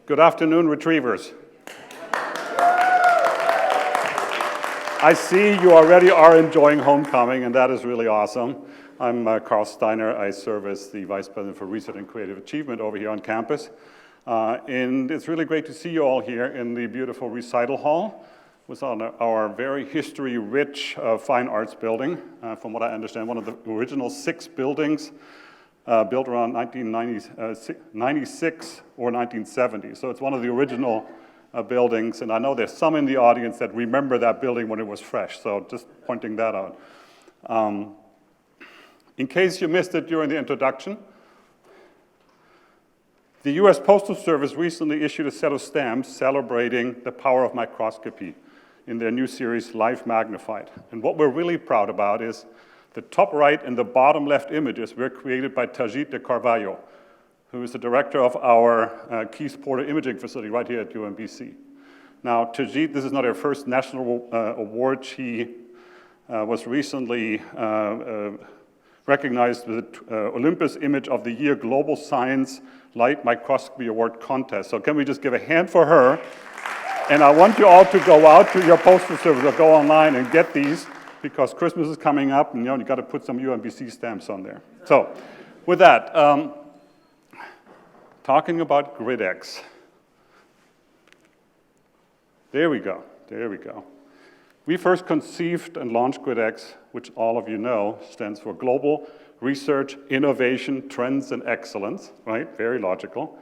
Good afternoon, retrievers. I see you already are enjoying homecoming, and that is really awesome. I'm Carl Steiner. I serve as the Vice President for Research and Creative Achievement over here on campus. And it's really great to see you all here in the beautiful recital hall. It's on our very history-rich fine arts building. From what I understand, one of the original 6 buildings built around 1996 or 1970. So it's one of the original buildings, and I know there's some in the audience that remember that building when it was fresh, so just pointing that out. In case you missed it during the introduction, the US Postal Service recently issued a set of stamps celebrating the power of microscopy in their new series, Life Magnified. And what we're really proud about is the top right and the bottom left images were created by Tajid de Carvalho, who is the director of our Keys Porter Imaging Facility right here at UMBC. Now, Tajid, this is not her first national award. She was recently recognized with the Olympus Image of the Year Global Science Light Microscopy Award Contest. So can we just give a hand for her? And I want you all to go out to your postal service or go online and get these, because Christmas is coming up, and you got to put some UMBC stamps on there. So with that, talking about GridX. There we go. We first conceived and launched GridX, which all of you know stands for Global Research, Innovation, Trends, and Excellence, right? Very logical.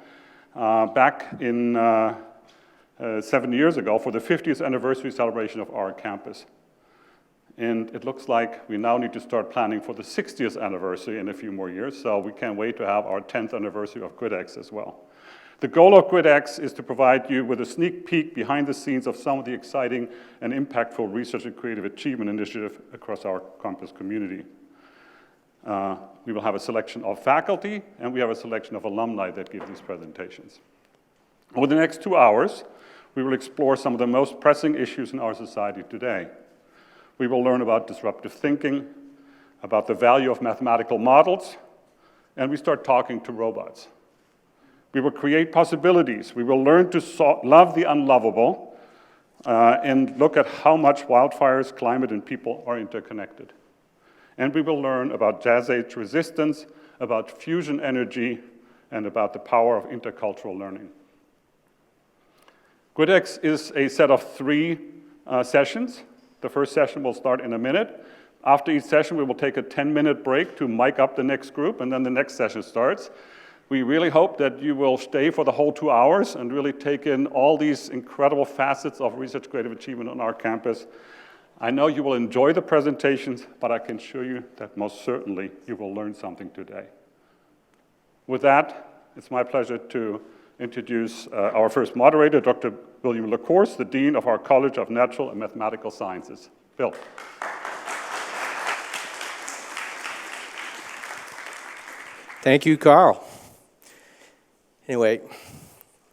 Back in 7 years ago for the 50th anniversary celebration of our campus. And it looks like we now need to start planning for the 60th anniversary in a few more years, so we can't wait to have our 10th anniversary of GridX as well. The goal of GridX is to provide you with a sneak peek behind the scenes of some of the exciting and impactful research and creative achievement initiatives across our campus community. We will have a selection of faculty, and we have a selection of alumni that give these presentations. Over the next 2 hours, we will explore some of the most pressing issues in our society today. We will learn about disruptive thinking, about the value of mathematical models, and we start talking to robots. We will create possibilities. We will learn to love the unlovable and look at how much wildfires, climate, and people are interconnected. And we will learn about Jazz Age resistance, about fusion energy, and about the power of intercultural learning. GridX is a set of 3 sessions. The first session will start in a minute. After each session, we will take a 10-minute break to mic up the next group, and then the next session starts. We really hope that you will stay for the whole 2 hours and really take in all these incredible facets of research creative achievement on our campus. I know you will enjoy the presentations, but I can assure you that most certainly you will learn something today. With that, it's my pleasure to introduce our first moderator, Dr. William LaCourse, the Dean of our College of Natural and Mathematical Sciences. Bill. Thank you, Carl. Anyway,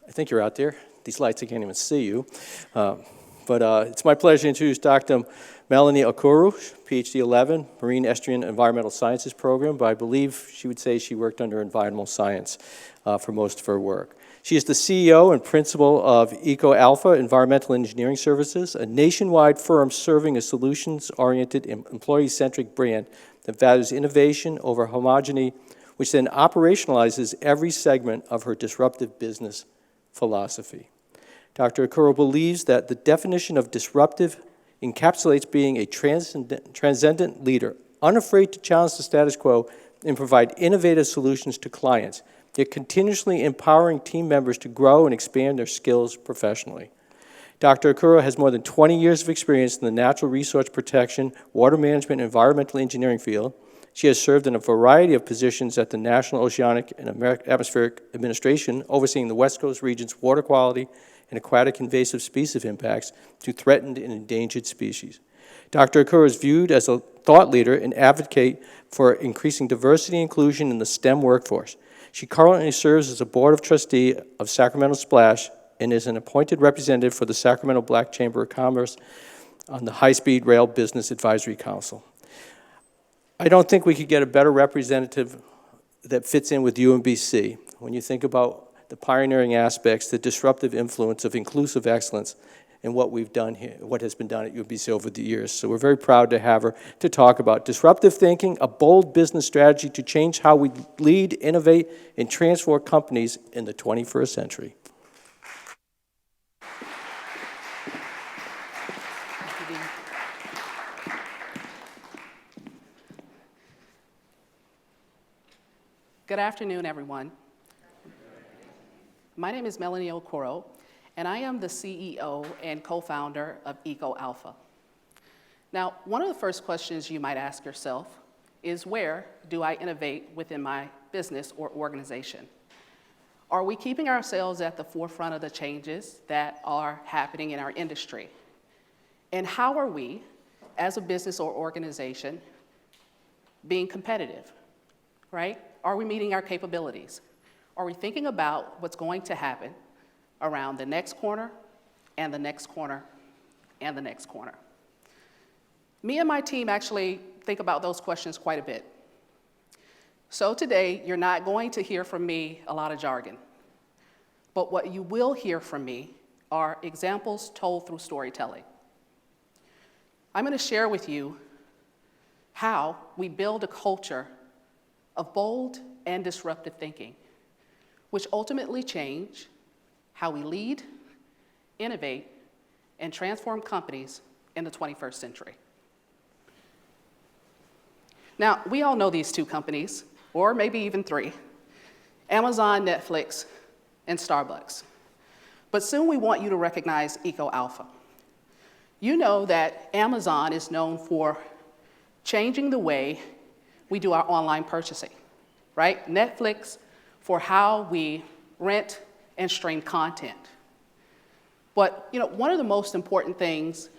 I think you're out there. These lights, I can't even see you. But it's my pleasure to introduce Dr. Melanie Okoro, PhD 11, Marine Estuarine Environmental Sciences program, but I believe she would say she worked under environmental science for most of her work. She is the CEO and principal of EcoAlpha Environmental Engineering Services, a nationwide firm serving a solutions-oriented, employee-centric brand that values innovation over homogeneity, which then operationalizes every segment of her disruptive business philosophy. Dr. Okoro believes that the definition of disruptive encapsulates being a transcendent leader, unafraid to challenge the status quo and provide innovative solutions to clients, yet continuously empowering team members to grow and expand their skills professionally. Dr. Okoro has more than 20 years of experience in the natural resource protection, water management, and environmental engineering field. She has served in a variety of positions at the National Oceanic and Atmospheric Administration, overseeing the West Coast region's water quality and aquatic invasive species impacts to threatened and endangered species. Dr. Okoro is viewed as a thought leader and advocate for increasing diversity and inclusion in the STEM workforce. She currently serves as a board of trustee of Sacramento Splash and is an appointed representative for the Sacramento Black Chamber of Commerce on the High-Speed Rail Business Advisory Council. I don't think we could get a better representative that fits in with UMBC. When you think about the pioneering aspects, the disruptive influence of inclusive excellence, and what we've done here, what has been done at UMBC over the years. So we're very proud to have her to talk about disruptive thinking, a bold business strategy to change how we lead, innovate, and transform companies in the 21st century. Good afternoon, everyone. My name is Melanie Okoro, and I am the CEO and co-founder of EcoAlpha. Now, one of the first questions you might ask yourself is, where do I innovate within my business or organization? Are we keeping ourselves at the forefront of the changes that are happening in our industry? And how are we, as a business or organization, being competitive, right? Are we meeting our capabilities? Are we thinking about what's going to happen around the next corner, and the next corner, and the next corner? Me and my team actually think about those questions quite a bit. So today, you're not going to hear from me a lot of jargon, but what you will hear from me are examples told through storytelling. I'm going to share with you how we build a culture of bold and disruptive thinking, which ultimately change how we lead, innovate, and transform companies in the 21st century. Now, we all know these two companies, or maybe even three: Amazon, Netflix, and Starbucks. But soon we want you to recognize EcoAlpha. You know that Amazon is known for changing the way we do our online purchasing, right? Netflix for how we rent and stream content. But one of the most important things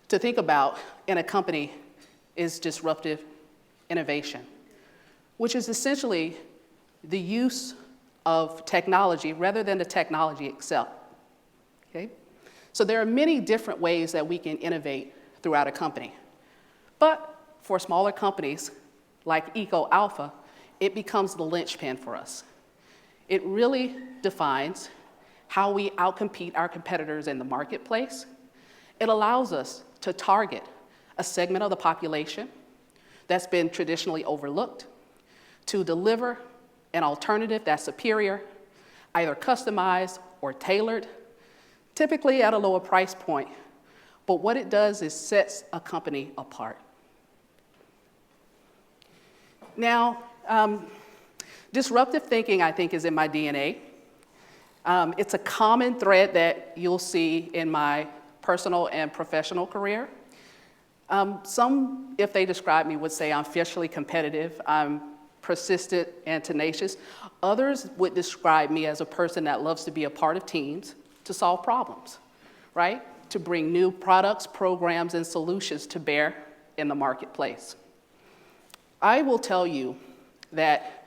to think about in a company is disruptive innovation, which is essentially the use of technology rather than the technology itself, okay? So there are many different ways that we can innovate throughout a company. But for smaller companies like EcoAlpha, it becomes the linchpin for us. It really defines how we outcompete our competitors in the marketplace. It allows us to target a segment of the population that's been traditionally overlooked, to deliver an alternative that's superior, either customized or tailored, typically at a lower price point. But what it does is sets a company apart. Now, disruptive thinking, I think, is in my DNA. It's a common thread that you'll see in my personal and professional career. Some, if they describe me, would say I'm fiercely competitive, I'm persistent and tenacious. Others would describe me as a person that loves to be a part of teams to solve problems, right? To bring new products, programs, and solutions to bear in the marketplace. I will tell you that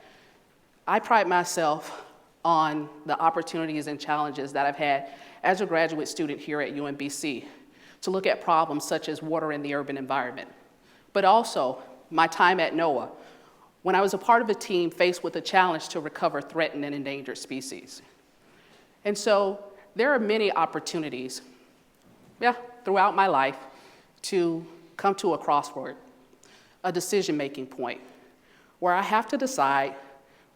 I pride myself on the opportunities and challenges that I've had as a graduate student here at UMBC to look at problems such as water in the urban environment, but also my time at NOAA when I was a part of a team faced with a challenge to recover threatened and endangered species. And so there are many opportunities, throughout my life to come to a crossroad, a decision-making point, where I have to decide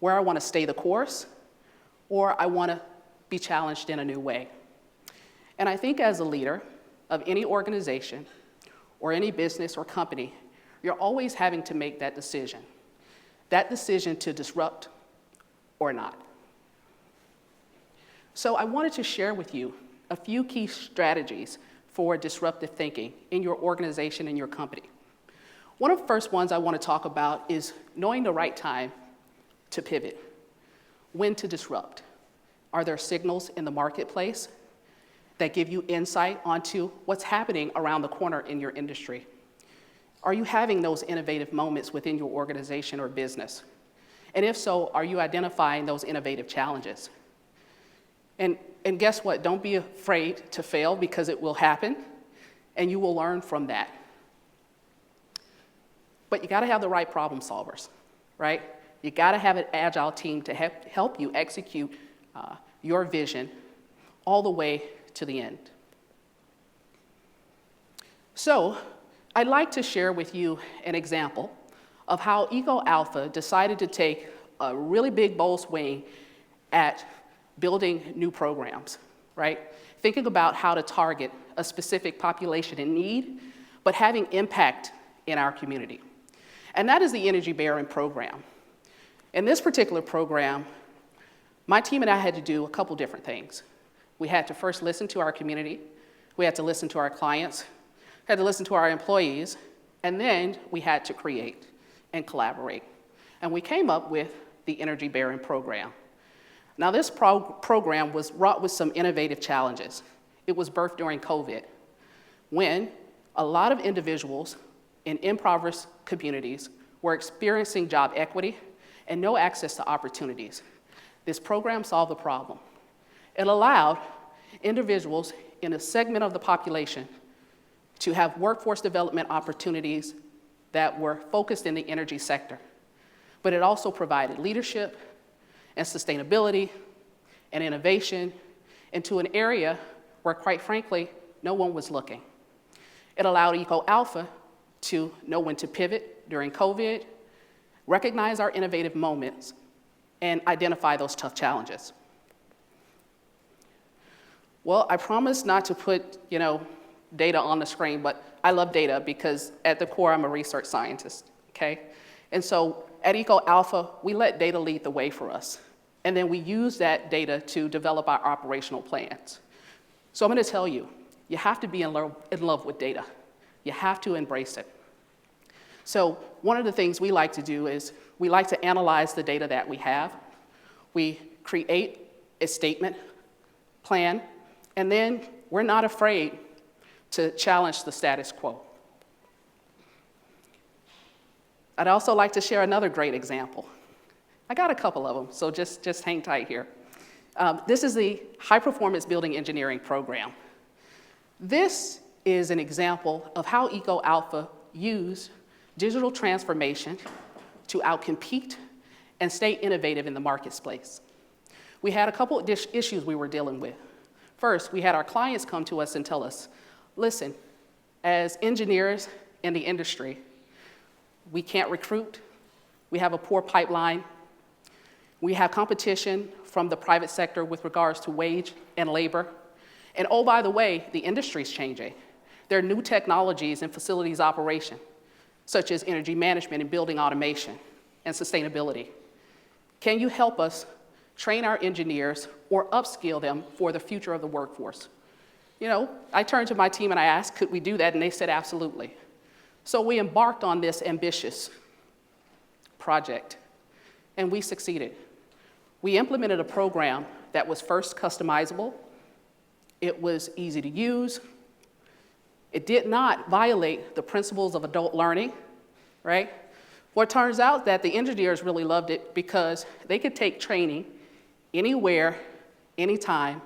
where I want to stay the course or I want to be challenged in a new way. And I think as a leader of any organization or any business or company, you're always having to make that decision to disrupt or not. So I wanted to share with you a few key strategies for disruptive thinking in your organization and your company. One of the first ones I want to talk about is knowing the right time to pivot, when to disrupt. Are there signals in the marketplace that give you insight onto what's happening around the corner in your industry? Are you having those innovative moments within your organization or business? And if so, are you identifying those innovative challenges? And guess what? Don't be afraid to fail, because it will happen, and you will learn from that. But you gotta have the right problem solvers, right? You gotta have an agile team to help you execute your vision all the way to the end. So I'd like to share with you an example of how EcoAlpha decided to take a really big, bold swing at building new programs, right? Thinking about how to target a specific population in need, but having impact in our community. And that is the Energy Bearing Program. In this particular program, my team and I had to do a couple different things. We had to first listen to our community, we had to listen to our clients, had to listen to our employees, and then we had to create and collaborate. And we came up with the Energy Bearing Program. Now this program was wrought with some innovative challenges. It was birthed during COVID, when a lot of individuals in impoverished communities were experiencing job equity and no access to opportunities. This program solved the problem. It allowed individuals in a segment of the population to have workforce development opportunities that were focused in the energy sector. But it also provided leadership and sustainability and innovation into an area where, quite frankly, no one was looking. It allowed EcoAlpha to know when to pivot during COVID, recognize our innovative moments, and identify those tough challenges. Well, I promise not to put, data on the screen, but I love data because at the core, I'm a research scientist, okay? And so at EcoAlpha, we let data lead the way for us. And then we use that data to develop our operational plans. So I'm gonna tell you, you have to be in love with data. You have to embrace it. So one of the things we like to do is we like to analyze the data that we have. We create a statement, plan, and then we're not afraid to challenge the status quo. I'd also like to share another great example. I got a couple of them, so just hang tight here. This is the High Performance Building Engineering Program. This is an example of how EcoAlpha used digital transformation to outcompete and stay innovative in the marketplace. We had a couple of issues we were dealing with. First, we had our clients come to us and tell us, listen, as engineers in the industry, we can't recruit, we have a poor pipeline, we have competition from the private sector with regards to wage and labor, and oh, by the way, the industry's changing. There are new technologies in facilities operation, such as energy management and building automation and sustainability. Can you help us train our engineers or upskill them for the future of the workforce? I turned to my team and I asked, could we do that? And they said, absolutely. So we embarked on this ambitious project, and we succeeded. We implemented a program that was first customizable, it was easy to use, it did not violate the principles of adult learning, right? Well, it turns out that the engineers really loved it because they could take training anywhere, anytime,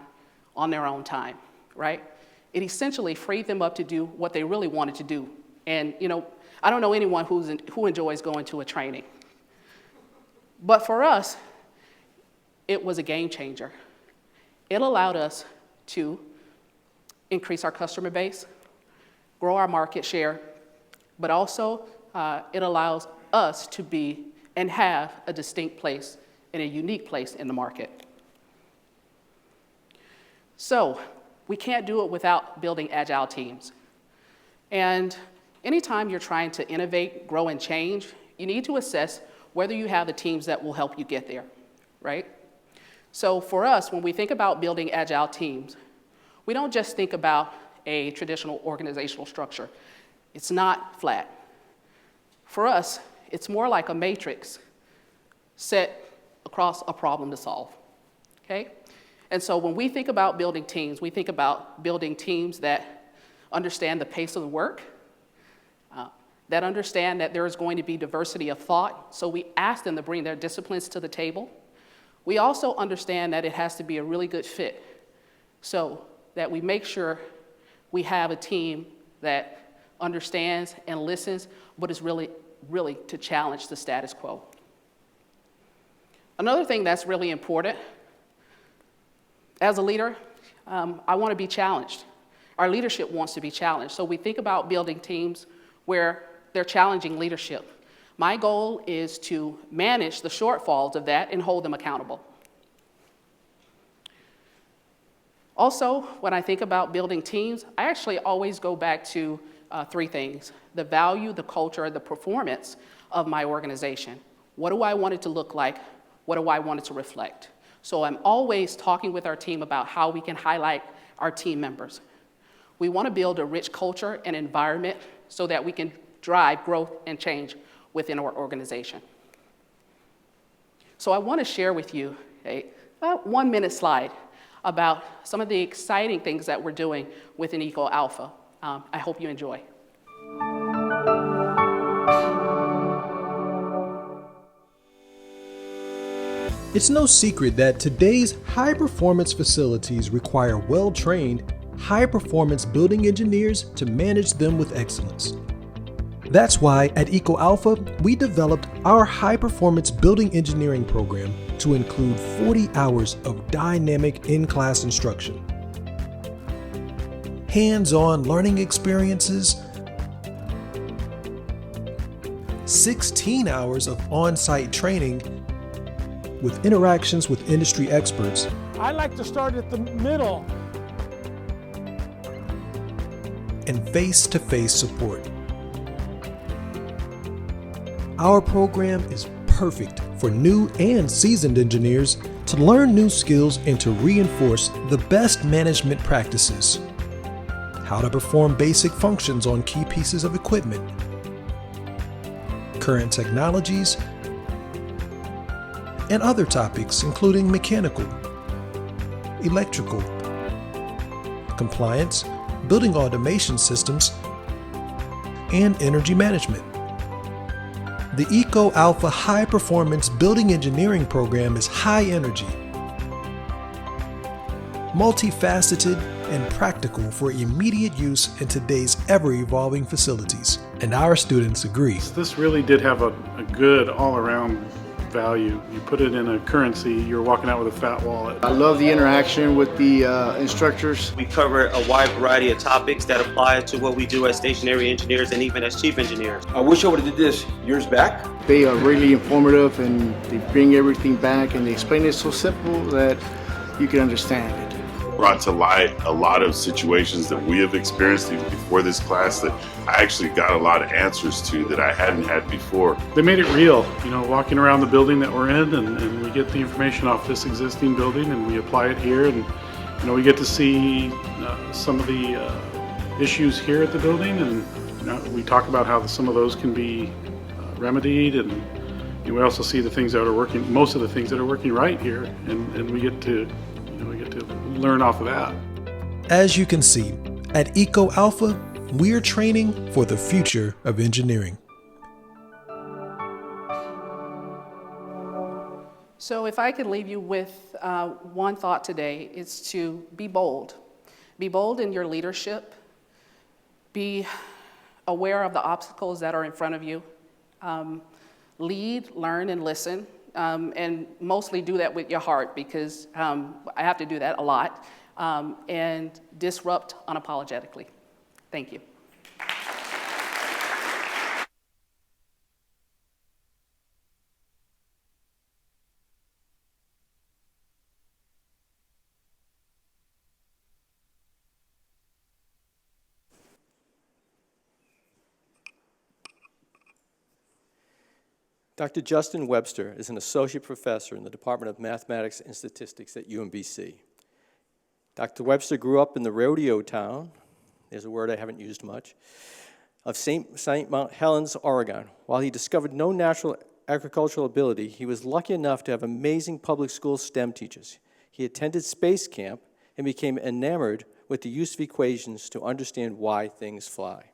on their own time, right? It essentially freed them up to do what they really wanted to do. And, I don't know anyone who enjoys going to a training. But for us, it was a game changer. It allowed us to increase our customer base, grow our market share, but also it allows us to be and have a distinct place and a unique place in the market. So we can't do it without building agile teams. And anytime you're trying to innovate, grow, and change, you need to assess whether you have the teams that will help you get there, right? So for us, when we think about building agile teams, we don't just think about a traditional organizational structure. It's not flat. For us, it's more like a matrix set across a problem to solve, okay? And so when we think about building teams, we think about building teams that understand the pace of the work, that understand that there is going to be diversity of thought, so we ask them to bring their disciplines to the table. We also understand that it has to be a really good fit, so that we make sure we have a team that understands and listens, but is really to challenge the status quo. Another thing that's really important, As a leader, I want to be challenged. Our leadership wants to be challenged. So we think about building teams where they're challenging leadership. My goal is to manage the shortfalls of that and hold them accountable. Also, when I think about building teams, I actually always go back to three things: the value, the culture, the performance of my organization. What do I want it to look like? What do I want it to reflect? So I'm always talking with our team about how we can highlight our team members. We want to build a rich culture and environment so that we can drive growth and change within our organization. So I want to share with you a 1-minute slide about some of the exciting things that we're doing within Eco Alpha. I hope you enjoy. It's no secret that today's high-performance facilities require well-trained, high-performance building engineers to manage them with excellence. That's why at Eco Alpha, we developed our high-performance building engineering program to include 40 hours of dynamic in-class instruction, hands-on learning experiences, 16 hours of on-site training with interactions with industry experts. I like to start at the middle. And face-to-face support. Our program is perfect for new and seasoned engineers to learn new skills and to reinforce the best management practices. How to perform basic functions on key pieces of equipment, current technologies, and other topics including mechanical, electrical, compliance, building automation systems, and energy management. The Eco Alpha High Performance Building Engineering program is high energy, multifaceted, and practical for immediate use in today's ever-evolving facilities. And our students agree. This really did have a good all-around value. You put it in a currency, you're walking out with a fat wallet. I love the interaction with the instructors. We cover a wide variety of topics that apply to what we do as stationary engineers and even as chief engineers. I wish I would have did this years back. They are really informative and they bring everything back and they explain it so simple that you can understand it. Brought to light a lot of situations that we have experienced even before this class that I actually got a lot of answers to that I hadn't had before. They made it real, walking around the building that we're in and we get the information off this existing building and we apply it here and we get to see some of the issues here at the building and we talk about how some of those can be remedied and we also see the things that are working, most of the things that are working right here and we get to learn off of that. As you can see, at Eco Alpha, we're training for the future of engineering. So if I could leave you with one thought today, it's to be bold. Be bold in your leadership. Be aware of the obstacles that are in front of you. Lead, learn, and listen. And mostly do that with your heart because I have to do that a lot. And disrupt unapologetically. Thank you. Dr. Justin Webster is an associate professor in the Department of Mathematics and Statistics at UMBC. Dr. Webster grew up in the rodeo town, there's a word I haven't used much, of St. Mount Helens, Oregon. While he discovered no natural agricultural ability, he was lucky enough to have amazing public school STEM teachers. He attended space camp and became enamored with the use of equations to understand why things fly.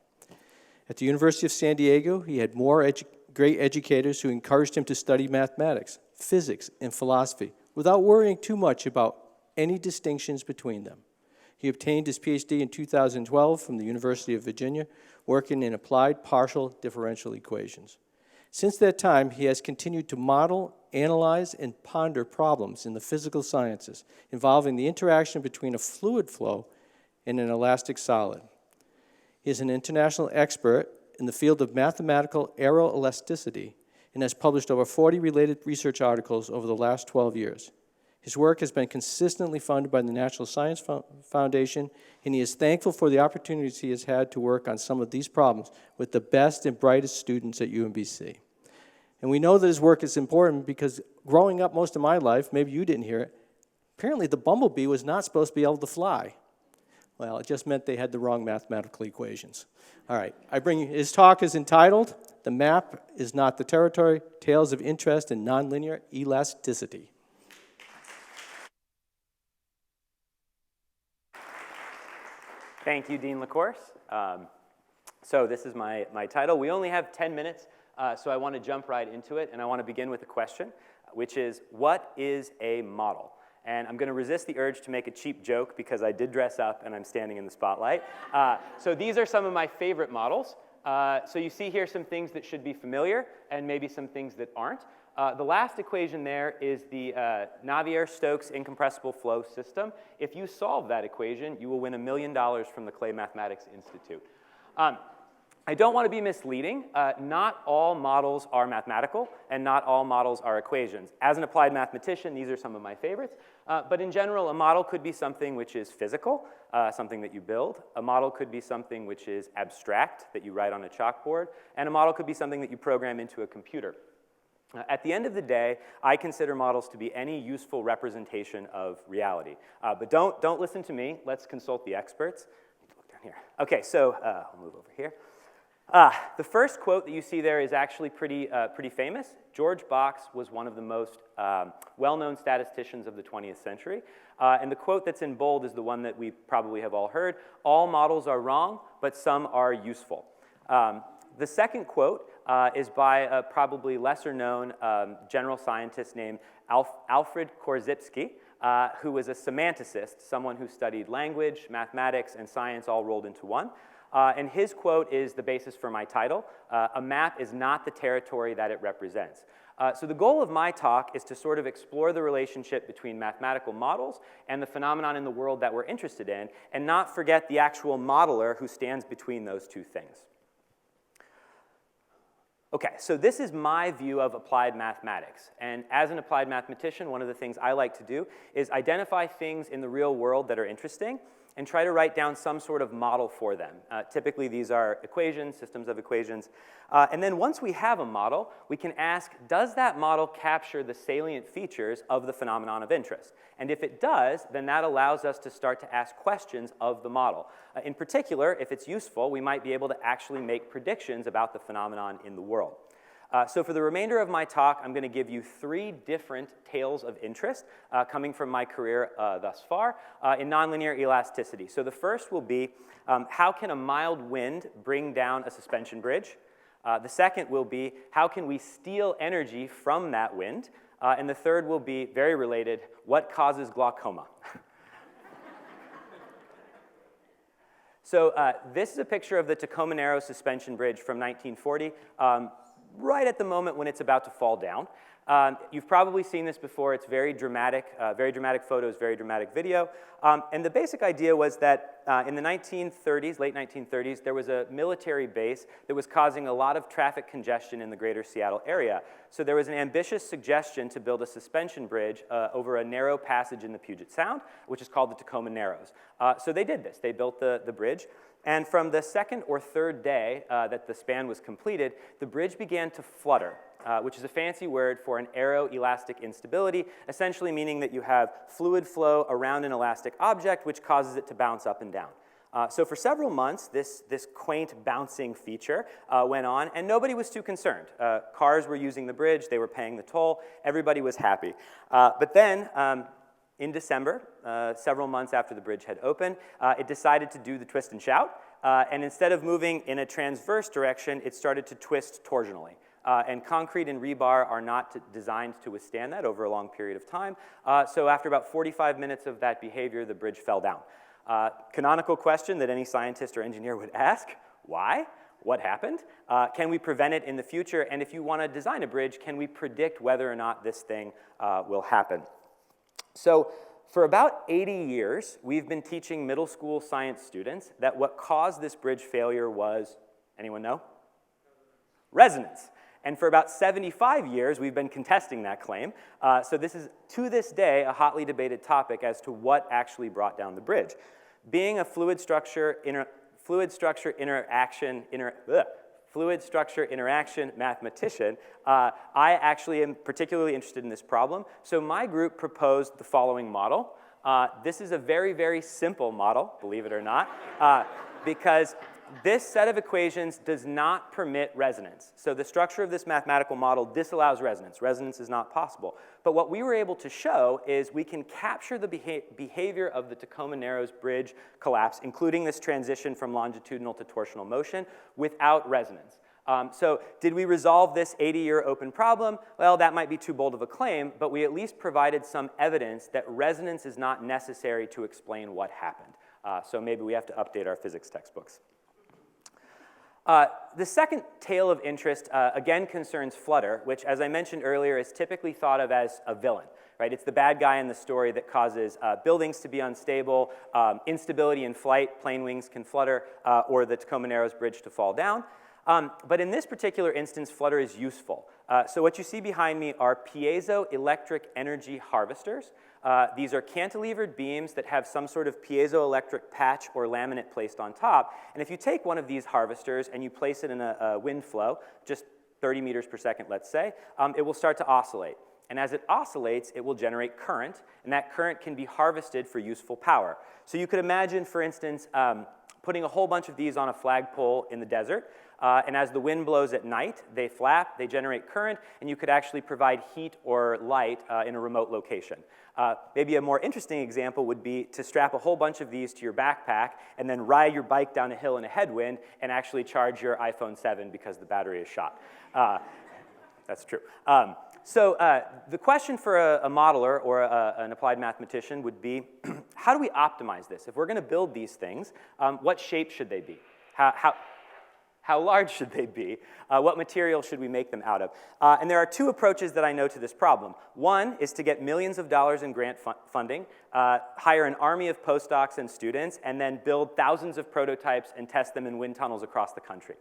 At the University of San Diego, he had more great educators who encouraged him to study mathematics, physics, and philosophy without worrying too much about any distinctions between them. He obtained his PhD in 2012 from the University of Virginia, working in applied partial differential equations. Since that time, he has continued to model, analyze, and ponder problems in the physical sciences involving the interaction between a fluid flow and an elastic solid. He is an international expert in the field of mathematical aeroelasticity and has published over 40 related research articles over the last 12 years. His work has been consistently funded by the National Science Foundation, and he is thankful for the opportunities he has had to work on some of these problems with the best and brightest students at UMBC. And we know that his work is important because growing up most of my life, maybe you didn't hear it, apparently the bumblebee was not supposed to be able to fly. Well, it just meant they had the wrong mathematical equations. All right, his talk is entitled, "The Map is Not the Territory, Tales of Interest in Nonlinear Elasticity." Thank you, Dean LaCourse. So this is my title. We only have 10 minutes, so I want to jump right into it, and I want to begin with a question, which is, what is a model? And I'm going to resist the urge to make a cheap joke because I did dress up and I'm standing in the spotlight. So these are some of my favorite models. So you see here some things that should be familiar and maybe some things that aren't. The last equation there is the Navier-Stokes incompressible flow system. If you solve that equation, you will win $1 million from the Clay Mathematics Institute. I don't want to be misleading. Not all models are mathematical, and not all models are equations. As an applied mathematician, these are some of my favorites. But in general, a model could be something which is physical, something that you build. A model could be something which is abstract, that you write on a chalkboard. And a model could be something that you program into a computer. At the end of the day, I consider models to be any useful representation of reality. But don't listen to me. Let's consult the experts. I need to look down here. Okay, so I'll move over here. The first quote that you see there is actually pretty famous. George Box was one of the most well-known statisticians of the 20th century. And the quote that's in bold is the one that we probably have all heard. All models are wrong, but some are useful. The second quote is by a probably lesser-known general scientist named Alfred Korzybski, who was a semanticist, someone who studied language, mathematics, and science all rolled into one. And his quote is the basis for my title, "A map is not the territory that it represents." So the goal of my talk is to sort of explore the relationship between mathematical models and the phenomenon in the world that we're interested in, and not forget the actual modeler who stands between those two things. Okay, so this is my view of applied mathematics. And as an applied mathematician, one of the things I like to do is identify things in the real world that are interesting and try to write down some sort of model for them. Typically, these are equations, systems of equations. And then once we have a model, we can ask, does that model capture the salient features of the phenomenon of interest? And if it does, then that allows us to start to ask questions of the model. In particular, if it's useful, we might be able to actually make predictions about the phenomenon in the world. So for the remainder of my talk, I'm going to give you 3 different tales of interest coming from my career thus far in nonlinear elasticity. So the first will be, how can a mild wind bring down a suspension bridge? The second will be, how can we steal energy from that wind? And the third will be, very related, what causes glaucoma? So this is a picture of the Tacoma Narrows suspension bridge from 1940. Right at the moment when it's about to fall down. You've probably seen this before. It's very dramatic photos, very dramatic video. And the basic idea was that in the 1930s, late 1930s, there was a military base that was causing a lot of traffic congestion in the greater Seattle area. So there was an ambitious suggestion to build a suspension bridge over a narrow passage in the Puget Sound, which is called the Tacoma Narrows. So they did this. They built the bridge. And from the second or third day that the span was completed, the bridge began to flutter, which is a fancy word for an aeroelastic instability, essentially meaning that you have fluid flow around an elastic object, which causes it to bounce up and down. So for several months, this quaint bouncing feature went on, and nobody was too concerned. Cars were using the bridge, they were paying the toll, everybody was happy. But then, in December, several months after the bridge had opened, it decided to do the twist and shout, and instead of moving in a transverse direction, it started to twist torsionally. And concrete and rebar are not designed to withstand that over a long period of time, so after about 45 minutes of that behavior, the bridge fell down. Canonical question that any scientist or engineer would ask, why? what happened? Can we prevent it in the future? And if you want to design a bridge, can we predict whether or not this thing will happen? So for about 80 years, we've been teaching middle school science students that what caused this bridge failure was, anyone know? Resonance. And for about 75 years, we've been contesting that claim. So this is, to this day, a hotly debated topic as to what actually brought down the bridge. Being a fluid structure interaction mathematician, I actually am particularly interested in this problem. So my group proposed the following model. This is a very, very simple model, believe it or not, because this set of equations does not permit resonance. So the structure of this mathematical model disallows resonance. Resonance is not possible. But what we were able to show is we can capture the behavior of the Tacoma Narrows Bridge collapse, including this transition from longitudinal to torsional motion, without resonance. So did we resolve this 80-year open problem? Well, that might be too bold of a claim, but we at least provided some evidence that resonance is not necessary to explain what happened. So maybe we have to update our physics textbooks. The second tale of interest, again, concerns flutter, which, as I mentioned earlier, is typically thought of as a villain. Right? It's the bad guy in the story that causes buildings to be unstable, instability in flight, plane wings can flutter, or the Tacoma Narrows Bridge to fall down. But in this particular instance, flutter is useful. So what you see behind me are piezoelectric energy harvesters. These are cantilevered beams that have some sort of piezoelectric patch or laminate placed on top. And if you take one of these harvesters and you place it in a wind flow, just 30 meters per second, let's say, it will start to oscillate. And as it oscillates, it will generate current, and that current can be harvested for useful power. So you could imagine, for instance, putting a whole bunch of these on a flagpole in the desert, and as the wind blows at night, they flap, they generate current, and you could actually provide heat or light in a remote location. Maybe a more interesting example would be to strap a whole bunch of these to your backpack and then ride your bike down a hill in a headwind and actually charge your iPhone 7 because the battery is shot. That's true. So the question for a modeler or an applied mathematician would be, how do we optimize this? If we're going to build these things, what shape should they be? How large should they be? What material should we make them out of? And there are two approaches that I know to this problem. One is to get millions of dollars in grant funding, hire an army of postdocs and students, and then build thousands of prototypes and test them in wind tunnels across the country.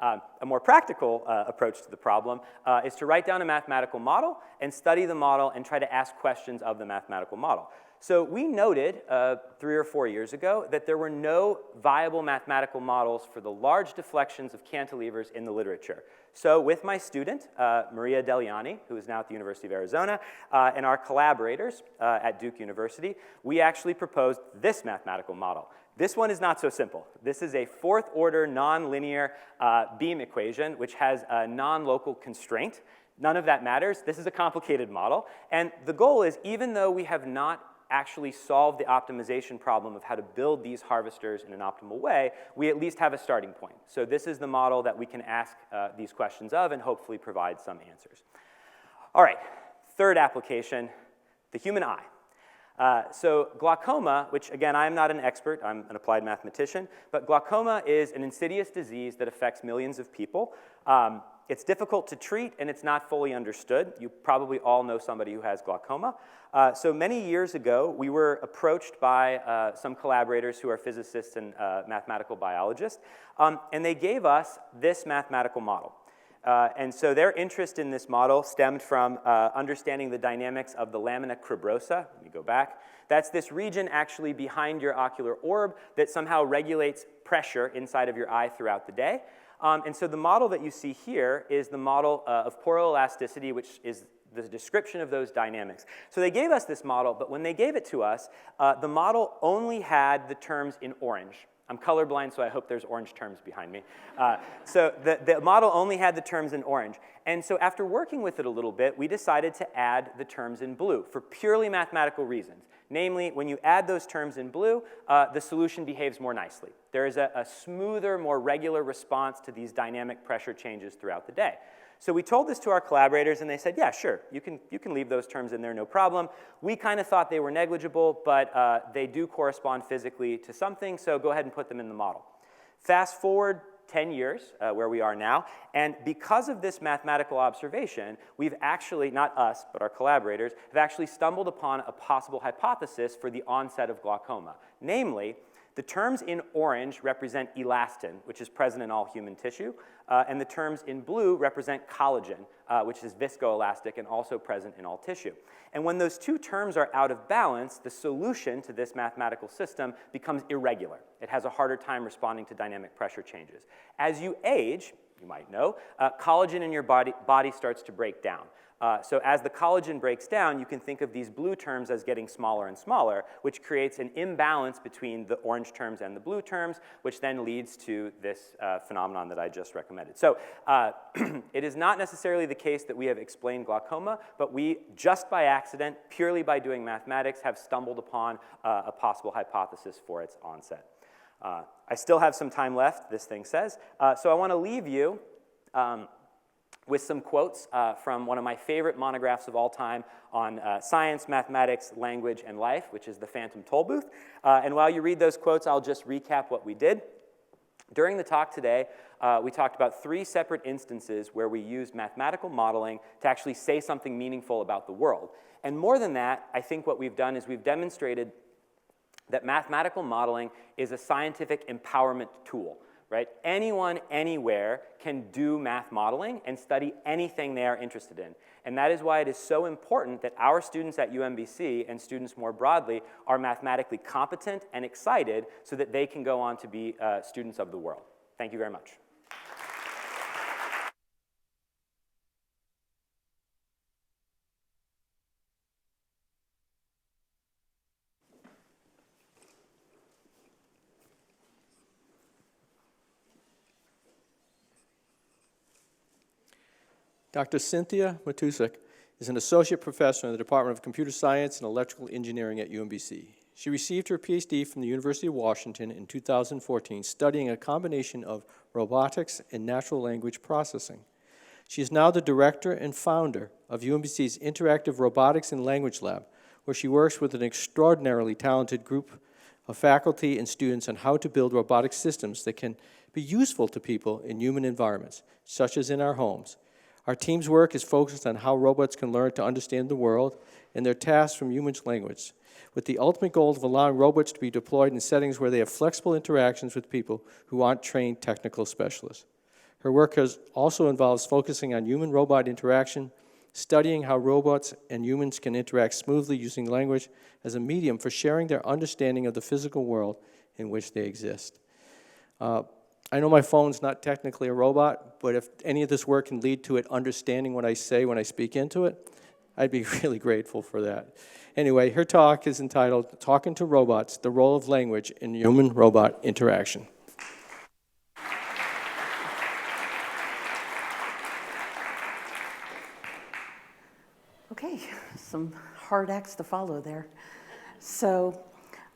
A more practical approach to the problem is to write down a mathematical model and study the model and try to ask questions of the mathematical model. So we noted 3 or 4 years ago that there were no viable mathematical models for the large deflections of cantilevers in the literature. So with my student, Maria Deliani, who is now at the University of Arizona, and our collaborators at Duke University, we actually proposed this mathematical model. This one is not so simple. This is a fourth-order nonlinear beam equation, which has a non-local constraint. None of that matters. This is a complicated model. And the goal is, even though we have not actually solved the optimization problem of how to build these harvesters in an optimal way, we at least have a starting point. So this is the model that we can ask these questions of and hopefully provide some answers. All right, third application, the human eye. So glaucoma, which again, I'm not an expert, I'm an applied mathematician, but glaucoma is an insidious disease that affects millions of people. It's difficult to treat and it's not fully understood. You probably all know somebody who has glaucoma. So many years ago, we were approached by some collaborators who are physicists and mathematical biologists, and they gave us this mathematical model. And so their interest in this model stemmed from understanding the dynamics of the lamina cribrosa. Let me go back. That's this region actually behind your ocular orb that somehow regulates pressure inside of your eye throughout the day. And so the model that you see here is the model of poroelasticity, which is the description of those dynamics. So they gave us this model, but when they gave it to us, the model only had the terms in orange. I'm colorblind, so I hope there's orange terms behind me. So the model only had the terms in orange. And so after working with it a little bit, we decided to add the terms in blue for purely mathematical reasons. Namely, when you add those terms in blue, the solution behaves more nicely. There is a smoother, more regular response to these dynamic pressure changes throughout the day. So we told this to our collaborators, and they said, yeah, sure, you can leave those terms in there, no problem. We kind of thought they were negligible, but they do correspond physically to something, so go ahead and put them in the model. Fast forward 10 years, where we are now, and because of this mathematical observation, we've actually, not us, but our collaborators, have actually stumbled upon a possible hypothesis for the onset of glaucoma. Namely, the terms in orange represent elastin, which is present in all human tissue, and the terms in blue represent collagen, which is viscoelastic and also present in all tissue. And when those two terms are out of balance, the solution to this mathematical system becomes irregular. It has a harder time responding to dynamic pressure changes. As you age, you might know, collagen in your body starts to break down. So as the collagen breaks down, you can think of these blue terms as getting smaller and smaller, which creates an imbalance between the orange terms and the blue terms, which then leads to this phenomenon that I just recommended. So it is not necessarily the case that we have explained glaucoma, but we, just by accident, purely by doing mathematics, have stumbled upon a possible hypothesis for its onset. I still have some time left, this thing says, so I want to leave you with some quotes from one of my favorite monographs of all time on science, mathematics, language, and life, which is The Phantom Tollbooth. And while you read those quotes, I'll just recap what we did. During the talk today, we talked about 3 separate instances where we used mathematical modeling to actually say something meaningful about the world. And more than that, I think what we've done is we've demonstrated that mathematical modeling is a scientific empowerment tool. Right? Anyone, anywhere can do math modeling and study anything they are interested in. And that is why it is so important that our students at UMBC and students more broadly are mathematically competent and excited so that they can go on to be students of the world. Thank you very much. Dr. Cynthia Matusek is an associate professor in the Department of Computer Science and Electrical Engineering at UMBC. She received her PhD from the University of Washington in 2014, studying a combination of robotics and natural language processing. She is now the director and founder of UMBC's Interactive Robotics and Language Lab, where she works with an extraordinarily talented group of faculty and students on how to build robotic systems that can be useful to people in human environments, such as in our homes. Our team's work is focused on how robots can learn to understand the world and their tasks from human language, with the ultimate goal of allowing robots to be deployed in settings where they have flexible interactions with people who aren't trained technical specialists. Her work also involves focusing on human-robot interaction, studying how robots and humans can interact smoothly using language as a medium for sharing their understanding of the physical world in which they exist. I know my phone's not technically a robot, but if any of this work can lead to it understanding what I say when I speak into it, I'd be really grateful for that. Anyway, her talk is entitled Talking to Robots, the Role of Language in Human-Robot Interaction. Okay, some hard acts to follow there. So,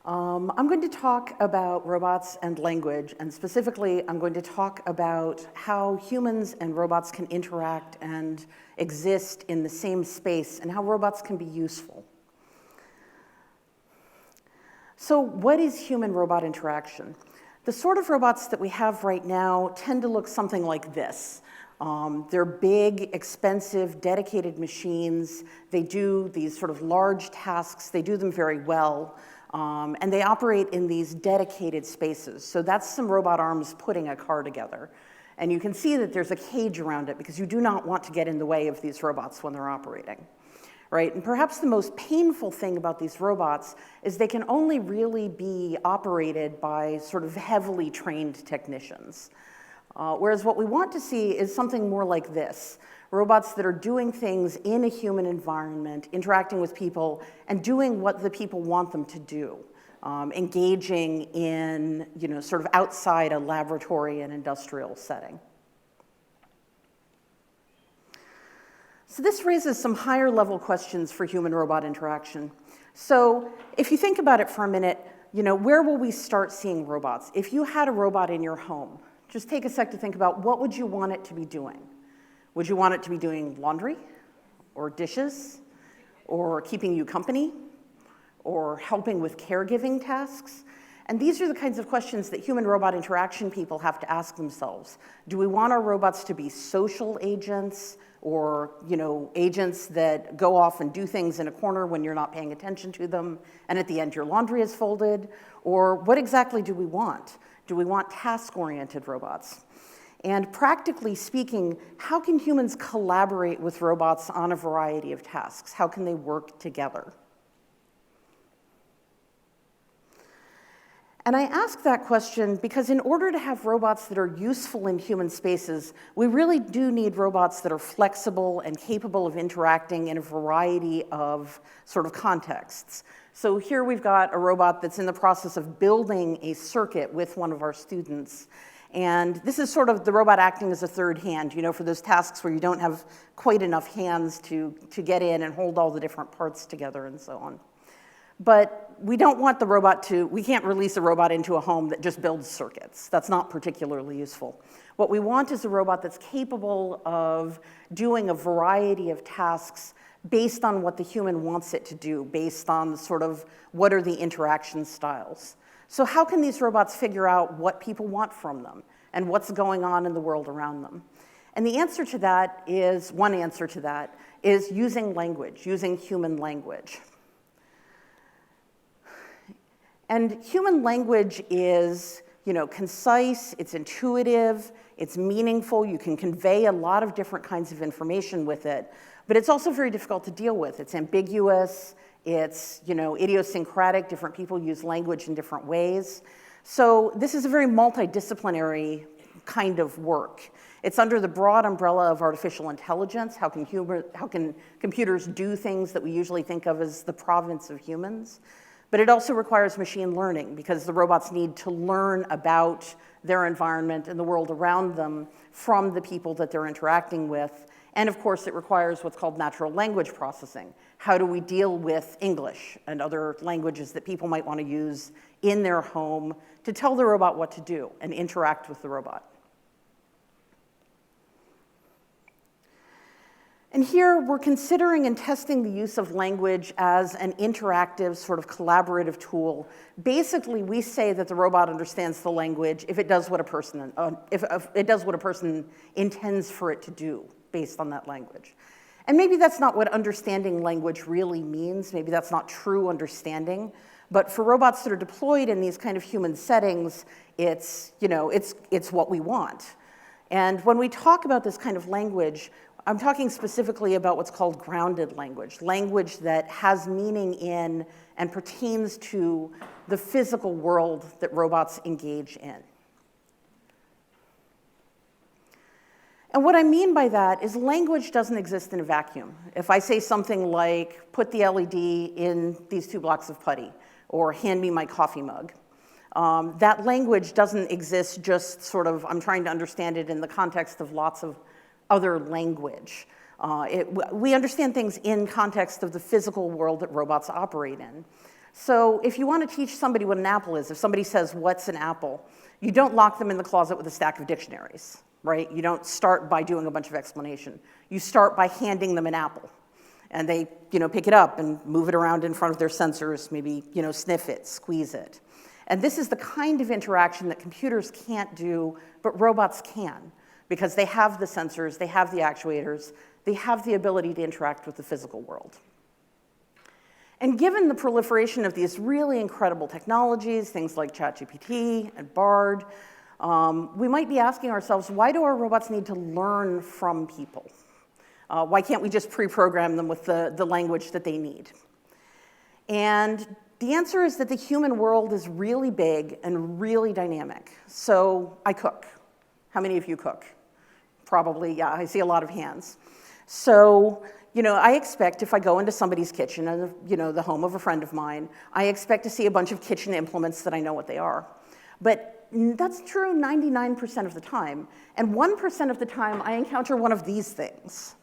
I'm going to talk about robots and language, and specifically, I'm going to talk about how humans and robots can interact and exist in the same space, and how robots can be useful. So, what is human-robot interaction? The sort of robots that we have right now tend to look something like this. They're big, expensive, dedicated machines. They do these sort of large tasks. They do them very well. And they operate in these dedicated spaces. So that's some robot arms putting a car together. And you can see that there's a cage around it because you do not want to get in the way of these robots when they're operating, right? And perhaps the most painful thing about these robots is they can only really be operated by sort of heavily trained technicians. Whereas what we want to see is something more like this. Robots that are doing things in a human environment, interacting with people, and doing what the people want them to do, engaging in, sort of outside a laboratory and industrial setting. So this raises some higher level questions for human-robot interaction. So if you think about it for a minute, where will we start seeing robots? If you had a robot in your home, just take a sec to think about what would you want it to be doing? Would you want it to be doing laundry, or dishes, or keeping you company, or helping with caregiving tasks? And these are the kinds of questions that human-robot interaction people have to ask themselves. Do we want our robots to be social agents, or agents that go off and do things in a corner when you're not paying attention to them, and at the end your laundry is folded? Or what exactly do we want? Do we want task-oriented robots? And practically speaking, how can humans collaborate with robots on a variety of tasks? How can they work together? And I ask that question because in order to have robots that are useful in human spaces, we really do need robots that are flexible and capable of interacting in a variety of sort of contexts. So here we've got a robot that's in the process of building a circuit with one of our students. And this is sort of the robot acting as a third hand, for those tasks where you don't have quite enough hands to get in and hold all the different parts together and so on. But we don't want the robot we can't release a robot into a home that just builds circuits. That's not particularly useful. What we want is a robot that's capable of doing a variety of tasks based on what the human wants it to do, based on sort of what are the interaction styles. So how can these robots figure out what people want from them and what's going on in the world around them? And one answer to that is using language, using human language. And human language is, concise, it's intuitive, it's meaningful, you can convey a lot of different kinds of information with it, but it's also very difficult to deal with. It's ambiguous, it's, idiosyncratic, different people use language in different ways. So this is a very multidisciplinary kind of work. It's under the broad umbrella of artificial intelligence. How can computers do things that we usually think of as the province of humans? But it also requires machine learning because the robots need to learn about their environment and the world around them from the people that they're interacting with. And of course, it requires what's called natural language processing. How do we deal with English and other languages that people might want to use in their home to tell the robot what to do and interact with the robot? And here, we're considering and testing the use of language as an interactive, sort of collaborative tool. Basically, we say that the robot understands the language if it does what a person intends for it to do based on that language. And maybe that's not what understanding language really means. Maybe that's not true understanding. But for robots that are deployed in these kind of human settings, it's what we want. And when we talk about this kind of language, I'm talking specifically about what's called grounded language, language that has meaning in and pertains to the physical world that robots engage in. And what I mean by that is language doesn't exist in a vacuum. If I say something like, put the LED in these 2 blocks of putty, or hand me my coffee mug, that language doesn't exist just sort of, I'm trying to understand it in the context of lots of other language. We understand things in context of the physical world that robots operate in. So if you want to teach somebody what an apple is, if somebody says, what's an apple, you don't lock them in the closet with a stack of dictionaries, right? You don't start by doing a bunch of explanation. You start by handing them an apple. And they pick it up and move it around in front of their sensors, maybe sniff it, squeeze it. And this is the kind of interaction that computers can't do, but robots can, because they have the sensors, they have the actuators, they have the ability to interact with the physical world. And given the proliferation of these really incredible technologies, things like ChatGPT and Bard, we might be asking ourselves, why do our robots need to learn from people? Why can't we just pre-program them with the language that they need? And the answer is that the human world is really big and really dynamic. So I cook. How many of you cook? Probably, yeah, I see a lot of hands. So, I expect if I go into somebody's kitchen, the home of a friend of mine, I expect to see a bunch of kitchen implements that I know what they are. But that's true 99% of the time. And 1% of the time, I encounter one of these things,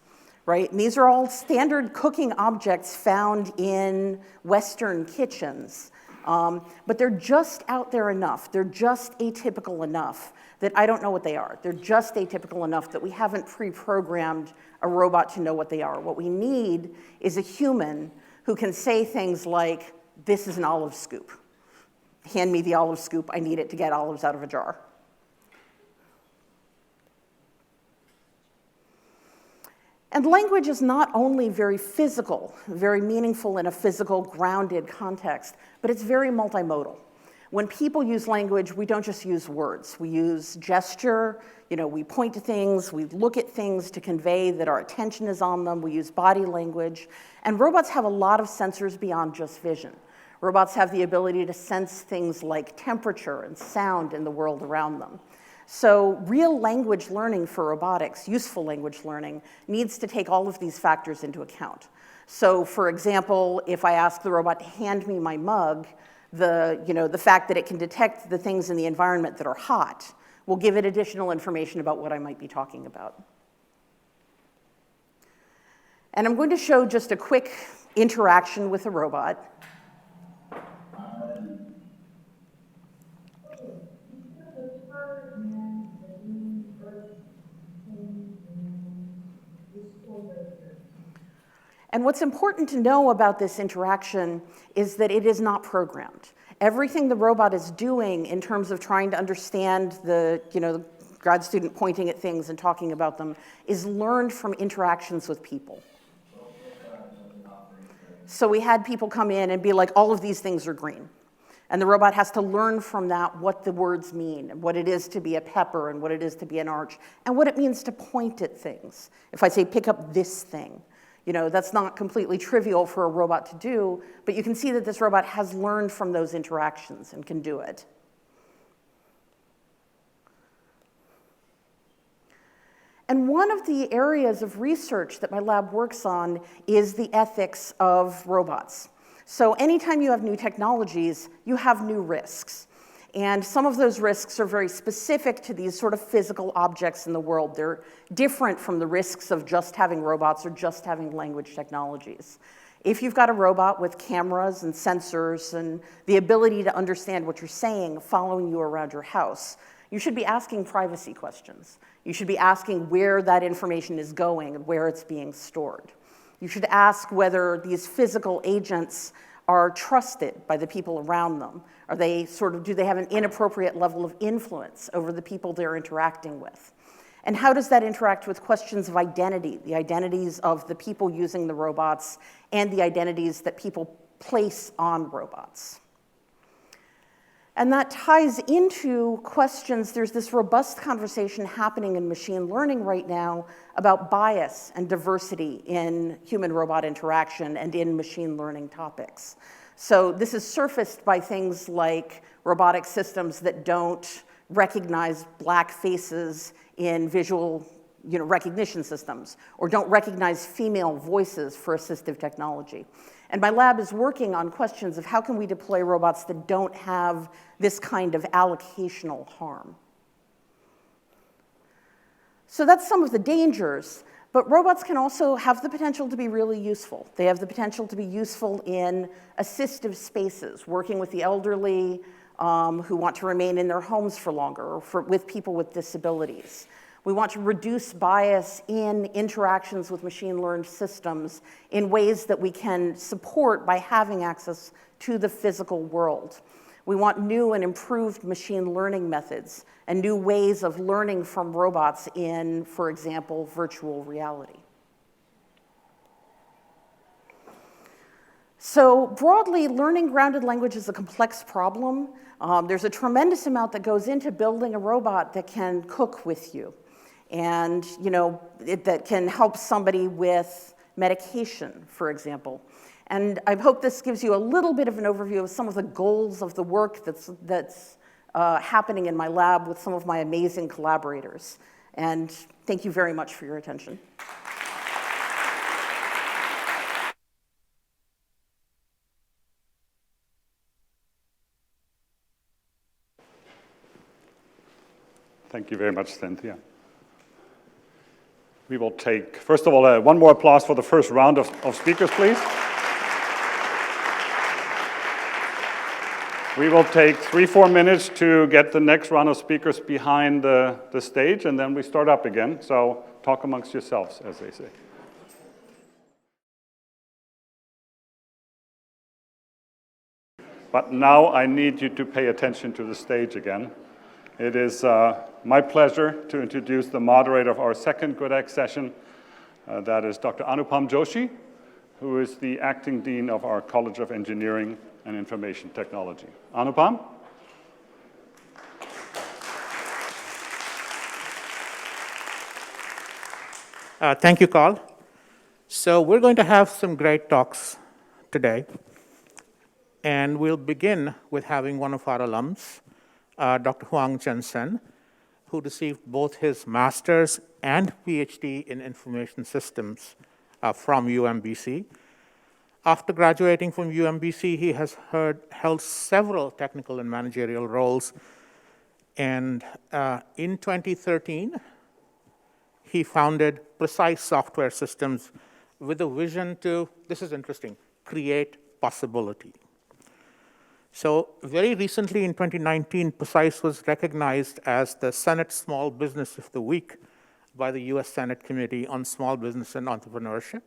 right? And these are all standard cooking objects found in Western kitchens. But they're just out there enough. They're just atypical enough that I don't know what they are. They're just atypical enough that we haven't pre-programmed a robot to know what they are. What we need is a human who can say things like, this is an olive scoop. hand me the olive scoop, I need it to get olives out of a jar. And language is not only very physical, very meaningful in a physical, grounded context, but it's very multimodal. When people use language, we don't just use words. We use gesture, we point to things, we look at things to convey that our attention is on them, we use body language, and robots have a lot of sensors beyond just vision. Robots have the ability to sense things like temperature and sound in the world around them. So real language learning for robotics, useful language learning, needs to take all of these factors into account. So for example, if I ask the robot to hand me my mug, the fact that it can detect the things in the environment that are hot will give it additional information about what I might be talking about. And I'm going to show just a quick interaction with a robot. And what's important to know about this interaction is that it is not programmed. Everything the robot is doing in terms of trying to understand the grad student pointing at things and talking about them is learned from interactions with people. So we had people come in and be like, all of these things are green. And the robot has to learn from that what the words mean, what it is to be a pepper and what it is to be an arch, and what it means to point at things. If I say, pick up this thing, that's not completely trivial for a robot to do, but you can see that this robot has learned from those interactions and can do it. And one of the areas of research that my lab works on is the ethics of robots. So anytime you have new technologies, you have new risks. And some of those risks are very specific to these sort of physical objects in the world. They're different from the risks of just having robots or just having language technologies. If you've got a robot with cameras and sensors and the ability to understand what you're saying, following you around your house, you should be asking privacy questions. You should be asking where that information is going and where it's being stored. You should ask whether these physical agents are trusted by the people around them. Do they have an inappropriate level of influence over the people they're interacting with? And how does that interact with questions of identity, the identities of the people using the robots and the identities that people place on robots? And that ties into questions. There's this robust conversation happening in machine learning right now about bias and diversity in human-robot interaction and in machine learning topics. So this is surfaced by things like robotic systems that don't recognize black faces in visual recognition systems, or don't recognize female voices for assistive technology. And my lab is working on questions of how can we deploy robots that don't have this kind of allocational harm. So that's some of the dangers, but robots can also have the potential to be really useful. They have the potential to be useful in assistive spaces, working with the elderly who want to remain in their homes for longer, or with people with disabilities. We want to reduce bias in interactions with machine learned systems in ways that we can support by having access to the physical world. We want new and improved machine learning methods and new ways of learning from robots in, for example, virtual reality. So broadly, learning grounded language is a complex problem. There's a tremendous amount that goes into building a robot that can cook with you. And that can help somebody with medication, for example. And I hope this gives you a little bit of an overview of some of the goals of the work that's happening in my lab with some of my amazing collaborators. And thank you very much for your attention. Thank you very much, Cynthia. We will take, first of all, one more applause for the first round of speakers, please. We will take 3-4 minutes to get the next round of speakers behind the stage, and then we start up again. So talk amongst yourselves, as they say. But now I need you to pay attention to the stage again. It is my pleasure to introduce the moderator of our second GoodX session. That is Dr. Anupam Joshi, who is the acting dean of our College of Engineering and Information Technology. Anupam? Thank you, Carl. So we're going to have some great talks today. And we'll begin with having one of our alums, Dr. Huang Zhensen, who received both his master's and PhD in information systems from UMBC. After graduating from UMBC, he has held several technical and managerial roles. And in 2013, he founded Precise Software Systems with a vision to, this is interesting, create possibility. So very recently in 2019, Precise was recognized as the Senate Small Business of the Week by the US Senate Committee on Small Business and Entrepreneurship.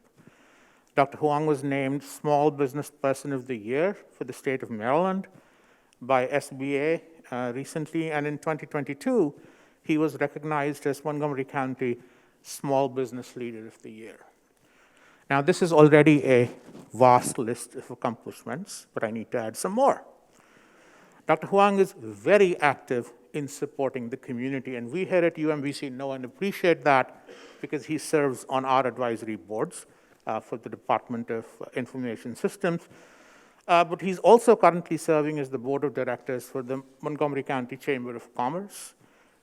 Dr. Huang was named Small Business Person of the Year for the state of Maryland by SBA recently, and in 2022, he was recognized as Montgomery County Small Business Leader of the Year. Now, this is already a vast list of accomplishments, but I need to add some more. Dr. Huang is very active in supporting the community, and we here at UMBC know and appreciate that because he serves on our advisory boards for the Department of Information Systems. But he's also currently serving as the board of directors for the Montgomery County Chamber of Commerce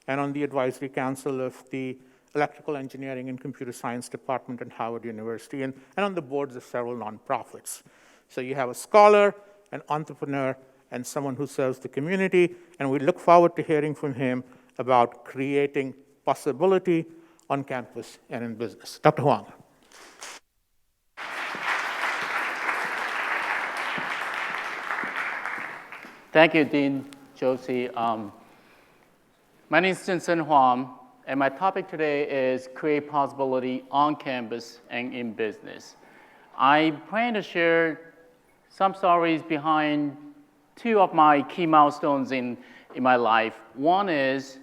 and on the advisory council of the Electrical Engineering and Computer Science Department at Howard University, and on the boards of several nonprofits. So you have a scholar, an entrepreneur, and someone who serves the community, and we look forward to hearing from him about creating possibility on campus and in business. Dr. Huang. Thank you, Dean Joshi. My name is Zhensen Huang, and my topic today is create possibility on campus and in business. I plan to share some stories behind two of my key milestones in my life. One is,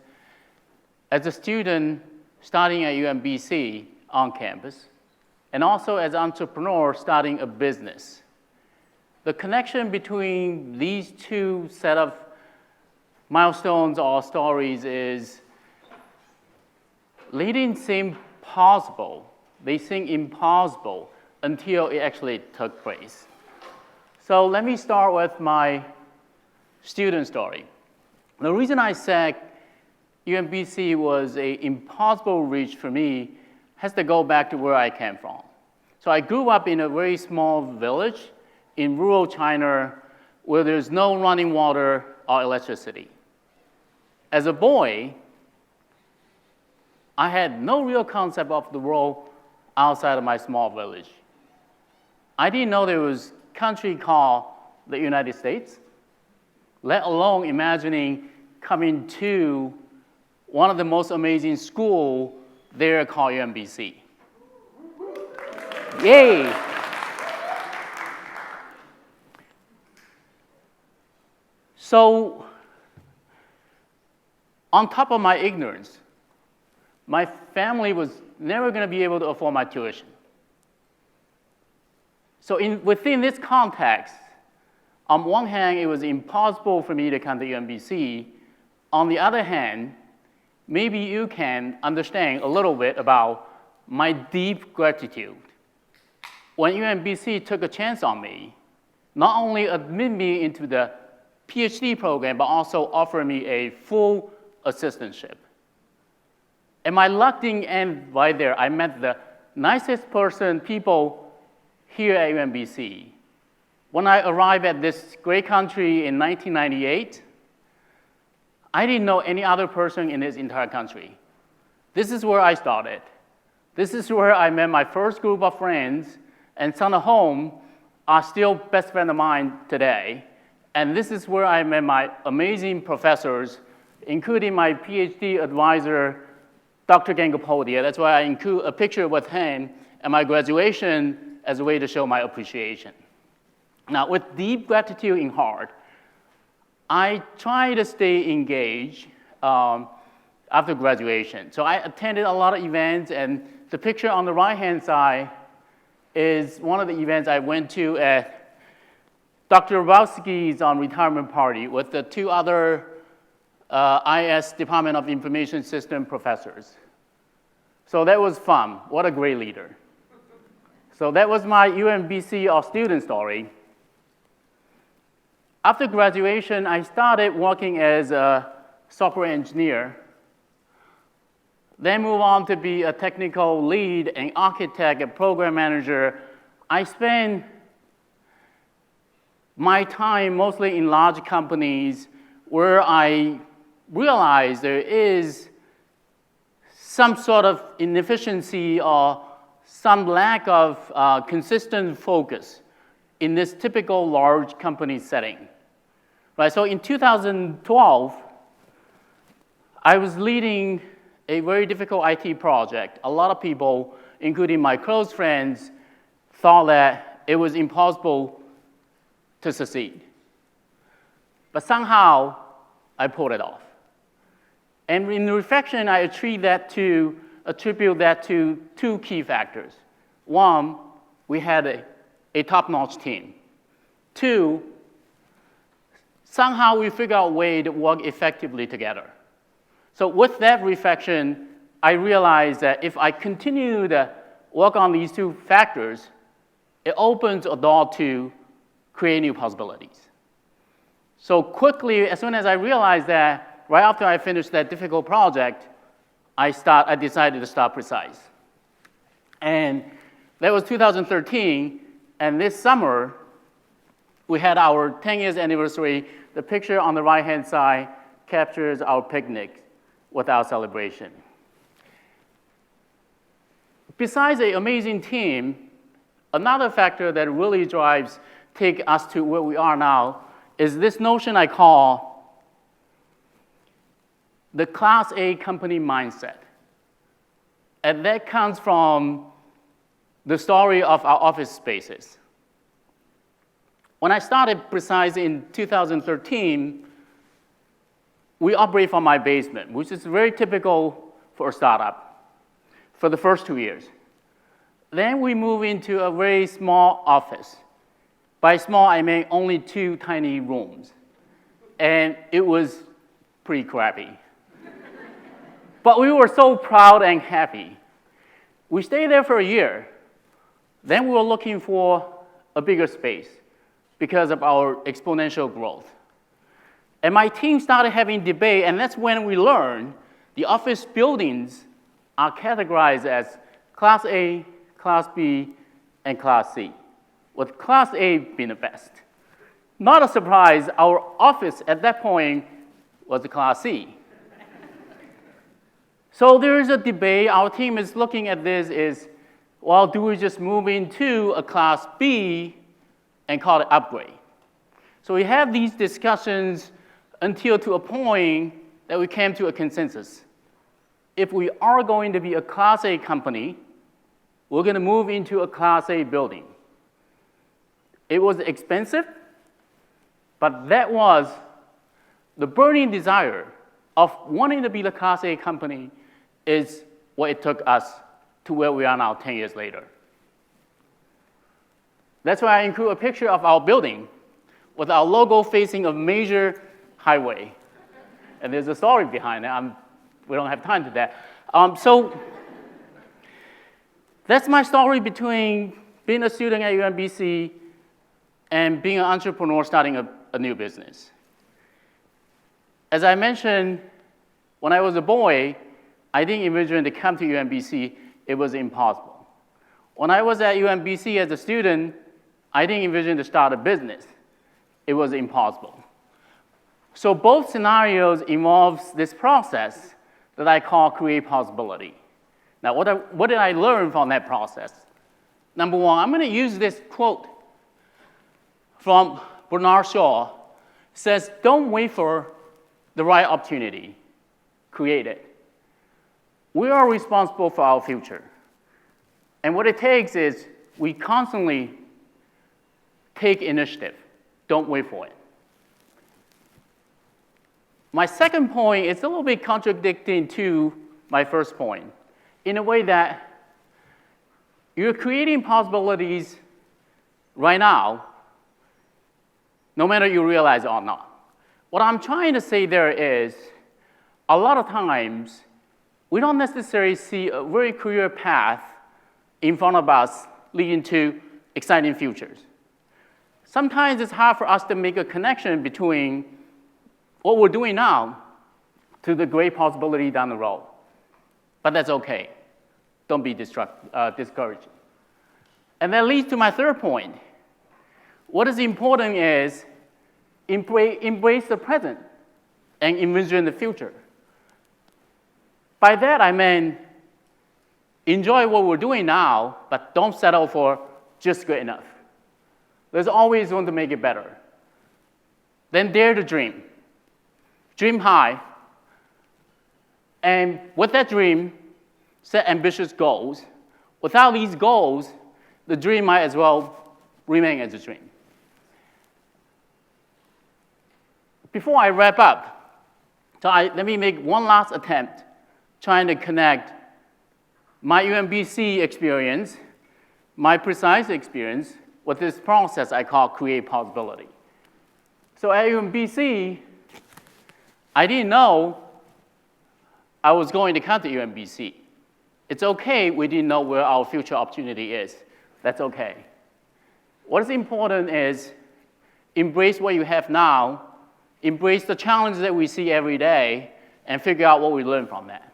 as a student studying at UMBC on campus, and also as an entrepreneur starting a business. The connection between these two set of milestones or stories is leading seem possible. They seem impossible until it actually took place. So let me start with my student story. The reason I said UMBC was an impossible reach for me has to go back to where I came from. So I grew up in a very small village in rural China where there's no running water or electricity. As a boy, I had no real concept of the world outside of my small village. I didn't know there was a country called the United States, let alone imagining coming to one of the most amazing schools there called UMBC. Yay! So, on top of my ignorance, my family was never going to be able to afford my tuition. So within this context, on one hand, it was impossible for me to come to UMBC. On the other hand, maybe you can understand a little bit about my deep gratitude. When UMBC took a chance on me, not only admit me into the PhD program, but also offer me a full assistantship. And my luck didn't end right there. I met the nicest people here at UMBC. When I arrived at this great country in 1998, I didn't know any other person in this entire country. This is where I started. This is where I met my first group of friends, and some of whom are still best friends of mine today. And this is where I met my amazing professors, including my PhD advisor, Dr. Gangopodia. That's why I include a picture with him at my graduation as a way to show my appreciation. Now, with deep gratitude in heart, I try to stay engaged after graduation. So I attended a lot of events, and the picture on the right-hand side is one of the events I went to at Dr. Rowski's retirement party with the two other IS Department of Information System professors. So that was fun. What a great leader. So that was my UMBC of student story. After graduation, I started working as a software engineer, then move on to be a technical lead, an architect, a program manager. I spent my time mostly in large companies where I realized there is some sort of inefficiency or some lack of consistent focus in this typical large company setting. Right, so in 2012, I was leading a very difficult IT project. A lot of people, including my close friends, thought that it was impossible to succeed. But somehow, I pulled it off. And in reflection, I attribute that to two key factors. One, we had a top-notch team. Two, somehow we figured out a way to work effectively together. So with that reflection, I realized that if I continue to work on these two factors, it opens a door to create new possibilities. So quickly, as soon as I realized that, right after I finished that difficult project, I decided to start Precise. And that was 2013, and this summer, we had our 10 years anniversary. The picture on the right-hand side captures our picnic with our celebration. Besides an amazing team, another factor that really take us to where we are now is this notion I call the Class A company mindset. And that comes from the story of our office spaces. When I started Precise in 2013, we operate from my basement, which is very typical for a startup for the first 2 years. Then we move into a very small office. By small, I mean only 2 tiny rooms. And it was pretty crappy. But we were so proud and happy. We stayed there for a year. Then we were looking for a bigger space because of our exponential growth. And my team started having debate, and that's when we learned the office buildings are categorized as Class A, Class B, and Class C, with Class A being the best. Not a surprise, our office at that point was a Class C. So there is a debate. Our team is looking at this well, do we just move into a Class B and call it upgrade? So we had these discussions until to a point that we came to a consensus. If we are going to be a Class A company, we're going to move into a Class A building. It was expensive, but that was the burning desire of wanting to be the Class A company is what it took us to where we are now 10 years later. That's why I include a picture of our building with our logo facing a major highway. And there's a story behind it. We don't have time to that. So that's my story between being a student at UMBC and being an entrepreneur starting a new business. As I mentioned, when I was a boy, I didn't envision to come to UMBC. It was impossible. When I was at UMBC as a student, I didn't envision to start a business. It was impossible. So both scenarios involves this process that I call create possibility. Now, what did I learn from that process? Number one, I'm going to use this quote from Bernard Shaw. It says, don't wait for the right opportunity. Create it. We are responsible for our future. And what it takes is we constantly take initiative. Don't wait for it. My second point is a little bit contradicting to my first point, in a way that you're creating possibilities right now, no matter you realize it or not. What I'm trying to say there is, a lot of times, we don't necessarily see a very clear path in front of us leading to exciting futures. Sometimes it's hard for us to make a connection between what we're doing now to the great possibility down the road. But that's okay. Don't be discouraged. And that leads to my third point. What is important is embrace the present and envision the future. By that, I mean enjoy what we're doing now, but don't settle for just good enough. There's always going to make it better. Then dare to dream. Dream high. And with that dream, set ambitious goals. Without these goals, the dream might as well remain as a dream. Before I wrap up, let me make one last attempt trying to connect my UMBC experience, my precise experience, with this process I call create possibility. So at UMBC, I didn't know I was going to come to UMBC. It's okay we didn't know where our future opportunity is. That's okay. What is important is embrace what you have now, embrace the challenges that we see every day, and figure out what we learn from that.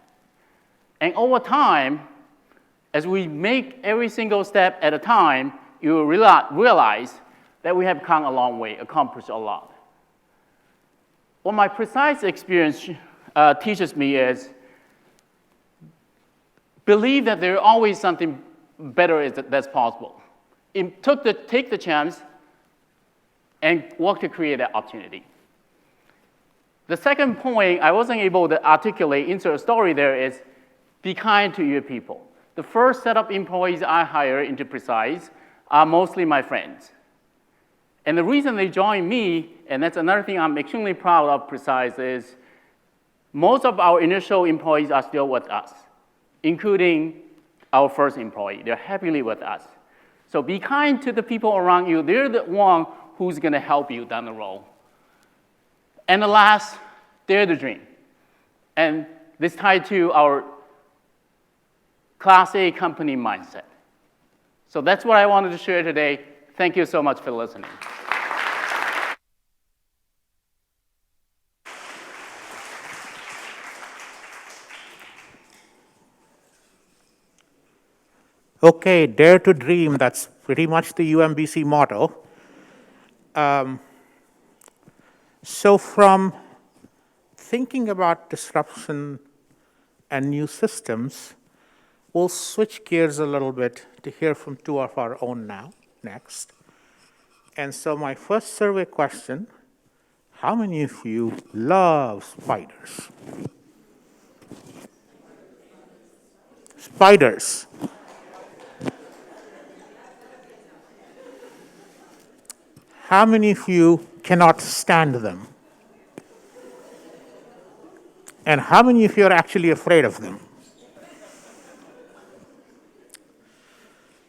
And over time, as we make every single step at a time, you will realize that we have come a long way, accomplished a lot. What my precise experience teaches me is believe that there's always something better that's possible. Take the chance and work to create that opportunity. The second point I wasn't able to articulate into a story there is be kind to your people. The first set of employees I hire into Precise are mostly my friends. And the reason they join me, and that's another thing I'm extremely proud of Precise, is most of our initial employees are still with us, including our first employee. They're happily with us. So be kind to the people around you. They're the one who's going to help you down the road. And the last, dare to dream. And this tied to our Class A company mindset. So that's what I wanted to share today. Thank you so much for listening. Okay, dare to dream, that's pretty much the UMBC motto. So from thinking about disruption and new systems, we'll switch gears a little bit to hear from two of our own next. And so my first survey question, how many of you love spiders? Spiders. How many of you cannot stand them? And how many of you are actually afraid of them?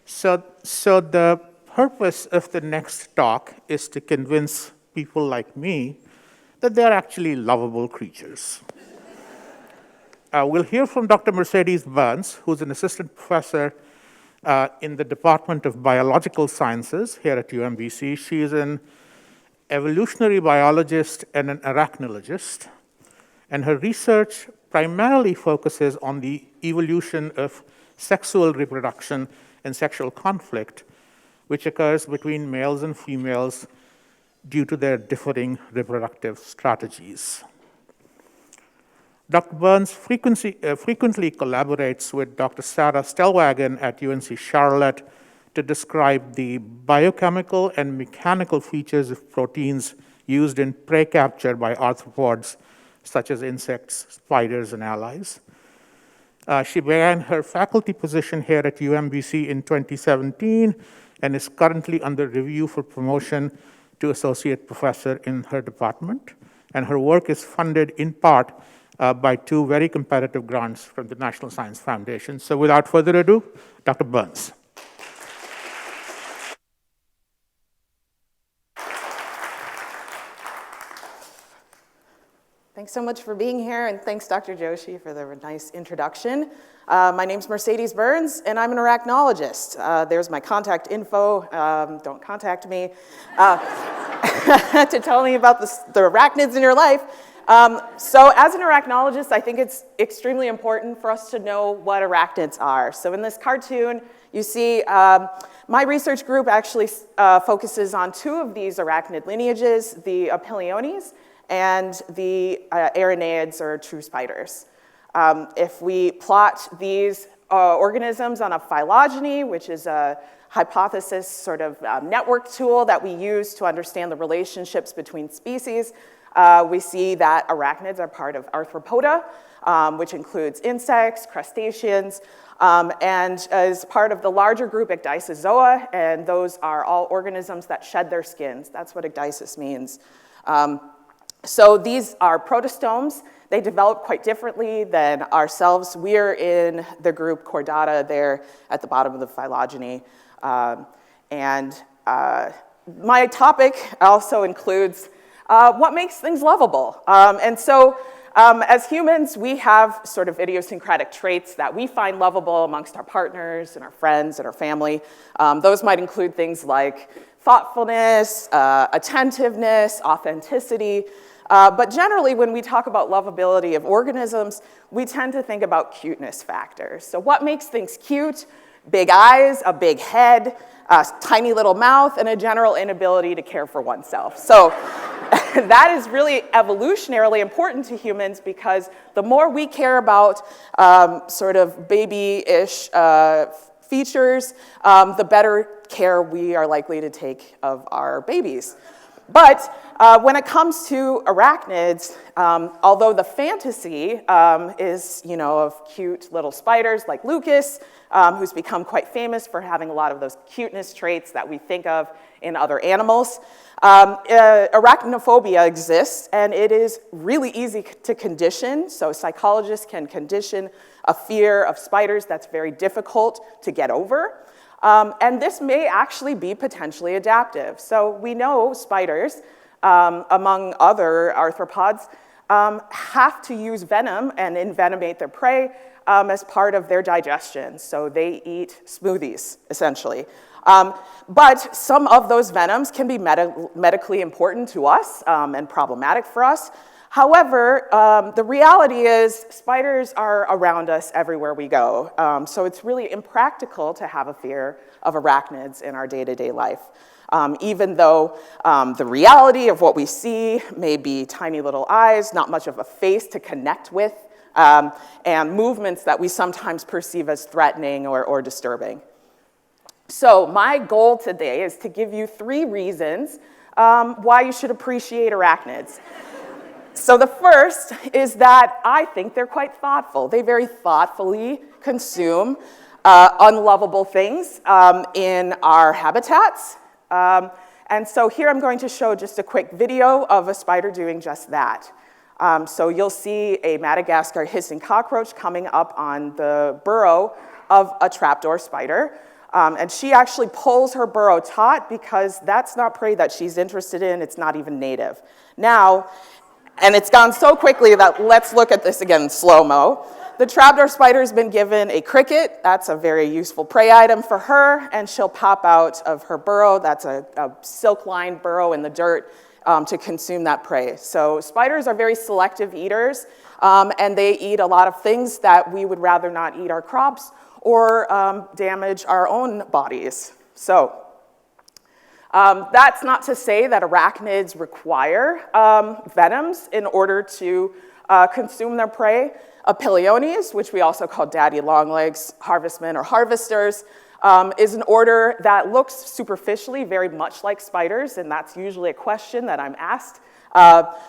So the purpose of the next talk is to convince people like me that they're actually lovable creatures. We'll hear from Dr. Mercedes Burns, who's an assistant professor in the Department of Biological Sciences here at UMBC. She is an evolutionary biologist and an arachnologist, and her research primarily focuses on the evolution of sexual reproduction and sexual conflict, which occurs between males and females due to their differing reproductive strategies. Dr. Burns frequently collaborates with Dr. Sarah Stellwagen at UNC Charlotte to describe the biochemical and mechanical features of proteins used in prey capture by arthropods, such as insects, spiders, and allies. She began her faculty position here at UMBC in 2017 and is currently under review for promotion to associate professor in her department. and her work is funded in part by 2 very competitive grants from the National Science Foundation. So without further ado, Dr. Burns. Thanks so much for being here, and thanks, Dr. Joshi, for the nice introduction. My name's Mercedes Burns, and I'm an arachnologist. There's my contact info. Don't contact me to tell me about the arachnids in your life. So as an arachnologist, I think it's extremely important for us to know what arachnids are. So in this cartoon, you see my research group actually focuses on 2 of these arachnid lineages, the Opiliones and the Arachnaids, or true spiders. If we plot these organisms on a phylogeny, which is a hypothesis sort of network tool that we use to understand the relationships between species, we see that arachnids are part of arthropoda, which includes insects, crustaceans, and is part of the larger group Ecdysozoa, and those are all organisms that shed their skins. That's what ecdysis means. So these are protostomes. They develop quite differently than ourselves. We're in the group Chordata there at the bottom of the phylogeny. My topic also includes what makes things lovable. As humans, we have sort of idiosyncratic traits that we find lovable amongst our partners and our friends and our family. Those might include things like thoughtfulness, attentiveness, authenticity. But generally, when we talk about lovability of organisms, we tend to think about cuteness factors. So what makes things cute? Big eyes, a big head, a tiny little mouth, and a general inability to care for oneself. So that is really evolutionarily important to humans, because the more we care about sort of baby-ish features, the better care we are likely to take of our babies. But when it comes to arachnids, although the fantasy is, of cute little spiders like Lucas, who's become quite famous for having a lot of those cuteness traits that we think of in other animals, arachnophobia exists, and it is really easy to condition. So psychologists can condition a fear of spiders that's very difficult to get over. And this may actually be potentially adaptive. So we know spiders, among other arthropods, have to use venom and envenomate their prey as part of their digestion. So they eat smoothies, essentially. But some of those venoms can be medically important to us and problematic for us. However, the reality is spiders are around us everywhere we go. So it's really impractical to have a fear of arachnids in our day-to-day life. Even though the reality of what we see may be tiny little eyes, not much of a face to connect with, and movements that we sometimes perceive as threatening or disturbing. So my goal today is to give you 3 reasons why you should appreciate arachnids. So the first is that I think they're quite thoughtful. They very thoughtfully consume unlovable things in our habitats. And so here I'm going to show just a quick video of a spider doing just that. So you'll see a Madagascar hissing cockroach coming up on the burrow of a trapdoor spider. And she actually pulls her burrow taut because that's not prey that she's interested in. It's not even native. Now, and it's gone so quickly that let's look at this again in slow-mo. The trapdoor spider's been given a cricket. That's a very useful prey item for her, and she'll pop out of her burrow. That's a silk-lined burrow in the dirt to consume that prey. So spiders are very selective eaters, and they eat a lot of things that we would rather not eat our crops or damage our own bodies. So that's not to say that arachnids require venoms in order to consume their prey. Opiliones, which we also call daddy longlegs, harvestmen, or harvesters, is an order that looks superficially very much like spiders, and that's usually a question that I'm asked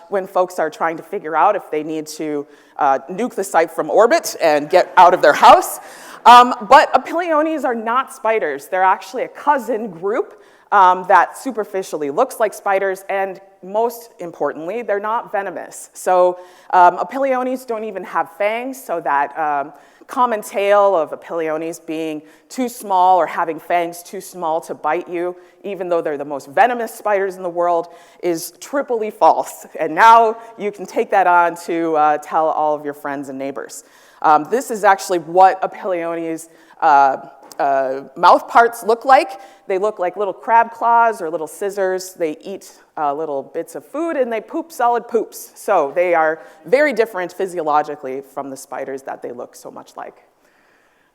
when folks are trying to figure out if they need to nuke the site from orbit and get out of their house. But Opiliones are not spiders. They're actually a cousin group that superficially looks like spiders and most importantly, they're not venomous. So Apiliones don't even have fangs, so that common tale of Apiliones being too small or having fangs too small to bite you, even though they're the most venomous spiders in the world, is triply false. And now you can take that on to tell all of your friends and neighbors. This is actually what Apiliones' mouth parts look like. They look like little crab claws or little scissors. They eat little bits of food and they poop solid poops. So they are very different physiologically from the spiders that they look so much like.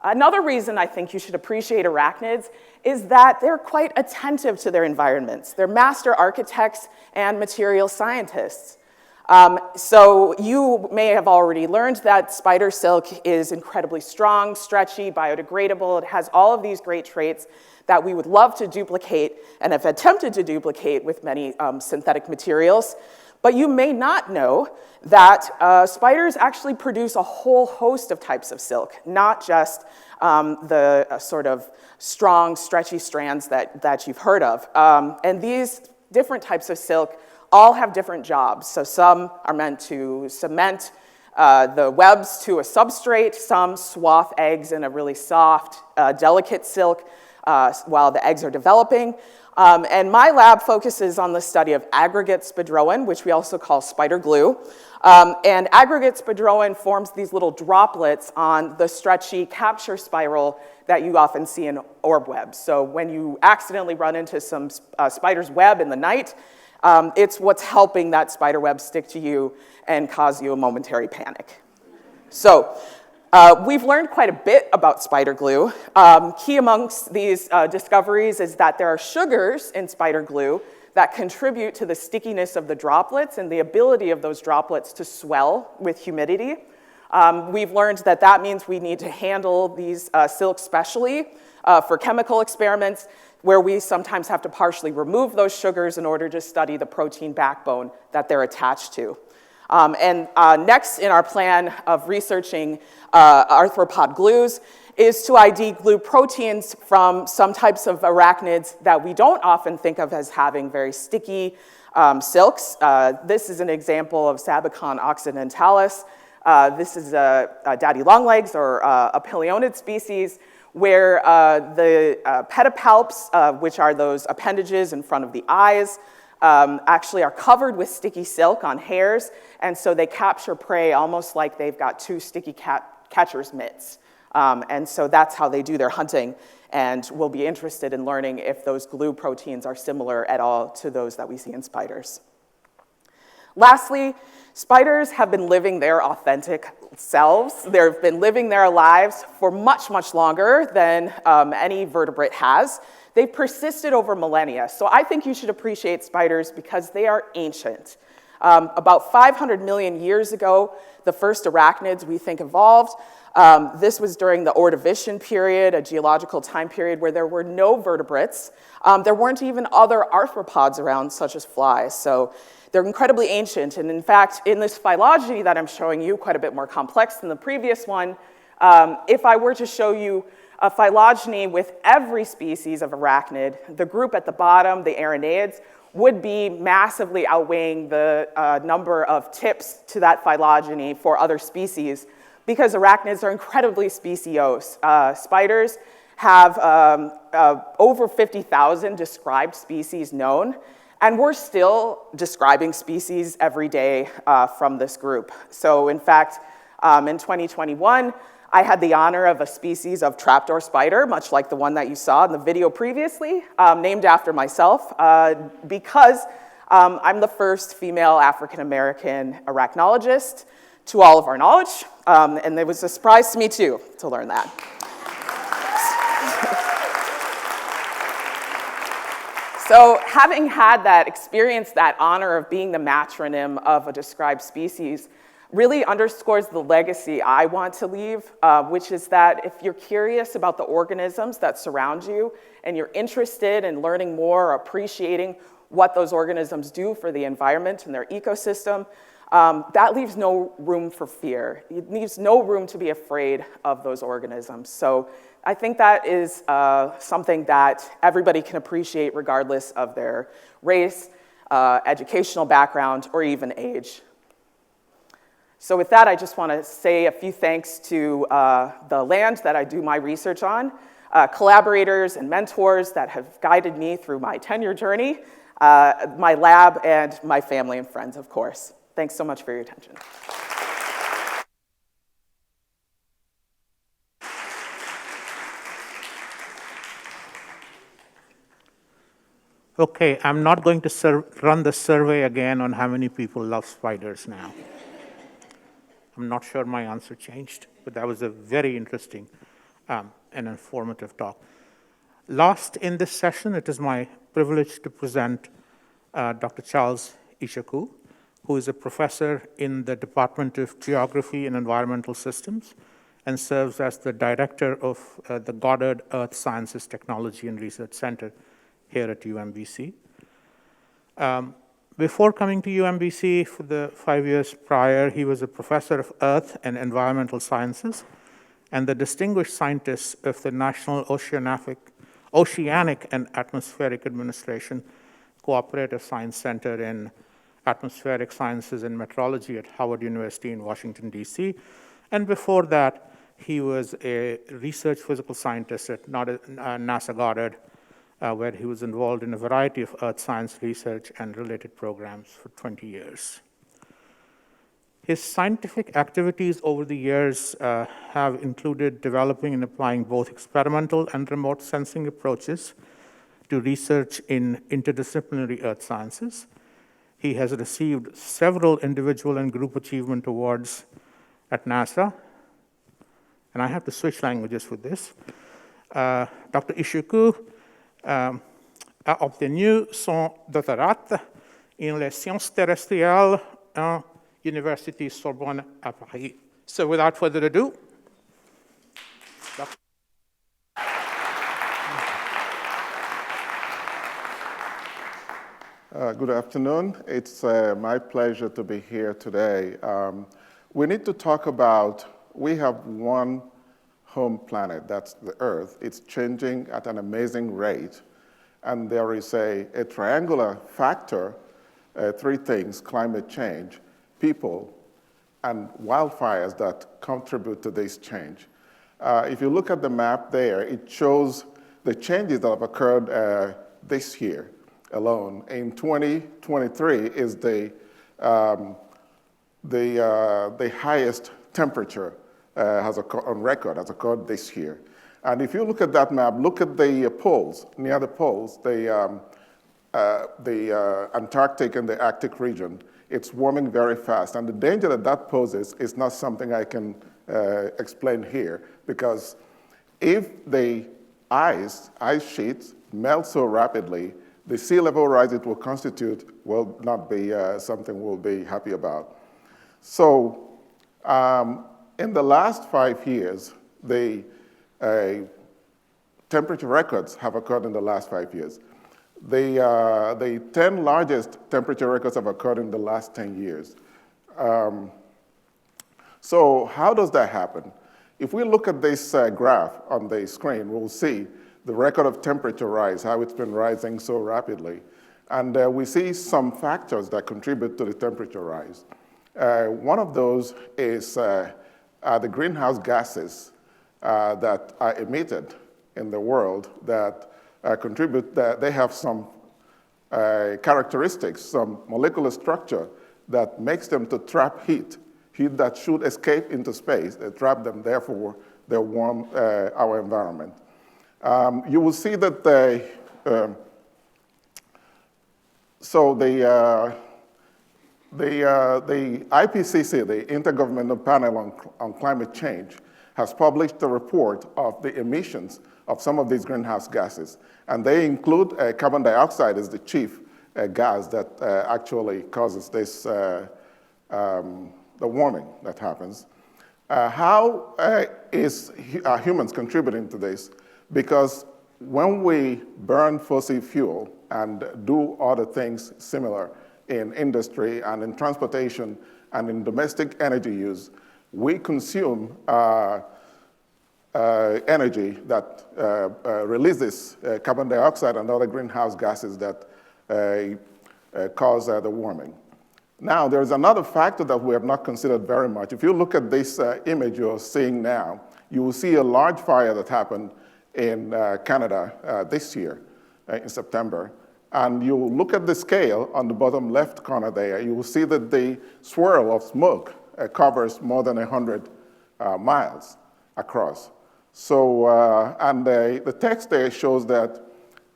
Another reason I think you should appreciate arachnids is that they're quite attentive to their environments. They're master architects and material scientists. So you may have already learned that spider silk is incredibly strong, stretchy, biodegradable. It has all of these great traits that we would love to duplicate and have attempted to duplicate with many synthetic materials. But you may not know that spiders actually produce a whole host of types of silk, not just the sort of strong, stretchy strands that you've heard of. And these different types of silk all have different jobs. So some are meant to cement the webs to a substrate, some swath eggs in a really soft, delicate silk while the eggs are developing. And my lab focuses on the study of aggregate spidroin, which we also call spider glue. And aggregate spidroin forms these little droplets on the stretchy capture spiral that you often see in orb webs. So when you accidentally run into some spider's web in the night, it's what's helping that spider web stick to you and cause you a momentary panic. So we've learned quite a bit about spider glue. Key amongst these discoveries is that there are sugars in spider glue that contribute to the stickiness of the droplets and the ability of those droplets to swell with humidity. We've learned that that means we need to handle these silks specially for chemical experiments, where we sometimes have to partially remove those sugars in order to study the protein backbone that they're attached to. And next in our plan of researching arthropod glues is to ID glue proteins from some types of arachnids that we don't often think of as having very sticky silks. This is an example of Sabicon occidentalis. This is a daddy longlegs or a pilionid species, where the pedipalps, which are those appendages in front of the eyes, actually are covered with sticky silk on hairs, and so they capture prey almost like they've got two sticky catcher's mitts. And so that's how they do their hunting, and we'll be interested in learning if those glue proteins are similar at all to those that we see in spiders. Lastly, spiders have been living their authentic selves. They've been living their lives for much, much longer than any vertebrate has. They've persisted over millennia. So I think you should appreciate spiders because they are ancient. About 500 million years ago, the first arachnids we think evolved. This was during the Ordovician period, a geological time period where there were no vertebrates. There weren't even other arthropods around, such as flies. So they're incredibly ancient, and in fact, in this phylogeny that I'm showing you, quite a bit more complex than the previous one, if I were to show you a phylogeny with every species of arachnid, the group at the bottom, the Arachnaids, would be massively outweighing the number of tips to that phylogeny for other species, because arachnids are incredibly speciose. Spiders have over 50,000 described species known, and we're still describing species every day from this group. So in fact, in 2021, I had the honor of a species of trapdoor spider, much like the one that you saw in the video previously, named after myself, because I'm the first female African-American arachnologist, to all of our knowledge, and it was a surprise to me too, to learn that. So having had that experience, that honor of being the matronym of a described species, really underscores the legacy I want to leave, which is that if you're curious about the organisms that surround you and you're interested in learning more or appreciating what those organisms do for the environment and their ecosystem, that leaves no room for fear. It leaves no room to be afraid of those organisms. So I think that is something that everybody can appreciate regardless of their race, educational background, or even age. So with that, I just want to say a few thanks to the land that I do my research on, collaborators and mentors that have guided me through my tenure journey, my lab, and my family and friends, of course. Thanks so much for your attention. Okay, I'm not going to run the survey again on how many people love spiders now. I'm not sure my answer changed, but that was a very interesting and informative talk. Last in this session, it is my privilege to present Dr. Charles Ishaku, who is a professor in the Department of Geography and Environmental Systems and serves as the director of the Goddard Earth Sciences Technology and Research Center here at UMBC. Before coming to UMBC for the 5 years prior, he was a professor of Earth and Environmental Sciences and the distinguished scientist of the National Oceanic and Atmospheric Administration Cooperative Science Center in Atmospheric Sciences and Metrology at Howard University in Washington, D.C. And before that, he was a research physical scientist at NASA Goddard, where he was involved in a variety of earth science research and related programs for 20 years. His scientific activities over the years have included developing and applying both experimental and remote sensing approaches to research in interdisciplinary earth sciences. He has received several individual and group achievement awards at NASA, and I have to switch languages for this. Dr. Ishaku a obtenu son doctorat in les sciences terrestriales à Université Sorbonne à Paris. So without further ado, Good afternoon. It's my pleasure to be here today. We need to talk about, we have one home planet, that's the Earth. It's changing at an amazing rate. And there is a triangular factor, three things: climate change, people, and wildfires that contribute to this change. If you look at the map there, it shows the changes that have occurred this year alone. In 2023 is the highest temperature has occurred on record, has occurred this year. And if you look at that map, look at the poles, near the poles, the Antarctic and the Arctic region. It's warming very fast. And the danger that that poses is not something I can explain here, because if the ice sheets melt so rapidly, the sea level rise it will constitute will not be something we'll be happy about. So in the last 5 years, the temperature records have occurred in the last 5 years. The 10 largest temperature records have occurred in the last 10 years. So how does that happen? If we look at this graph on the screen, we'll see the record of temperature rise, how it's been rising so rapidly. And we see some factors that contribute to the temperature rise. One of those is the greenhouse gases that are emitted in the world that contribute, that they have some characteristics, some molecular structure that makes them to trap heat that should escape into space. They trap them, therefore they warm our environment. You will see that the IPCC, the Intergovernmental Panel on Climate Change, has published a report of the emissions of some of these greenhouse gases. And they include carbon dioxide as the chief gas that actually causes this, the warming that happens. How are humans contributing to this? Because when we burn fossil fuel and do other things similar in industry and in transportation and in domestic energy use, we consume energy that releases carbon dioxide and other greenhouse gases that cause the warming. Now, there's another factor that we have not considered very much. If you look at this image you're seeing now, you will see a large fire that happened in Canada this year in September. And you look at the scale on the bottom left corner there, you will see that the swirl of smoke covers more than 100 miles across. So, and the text there shows that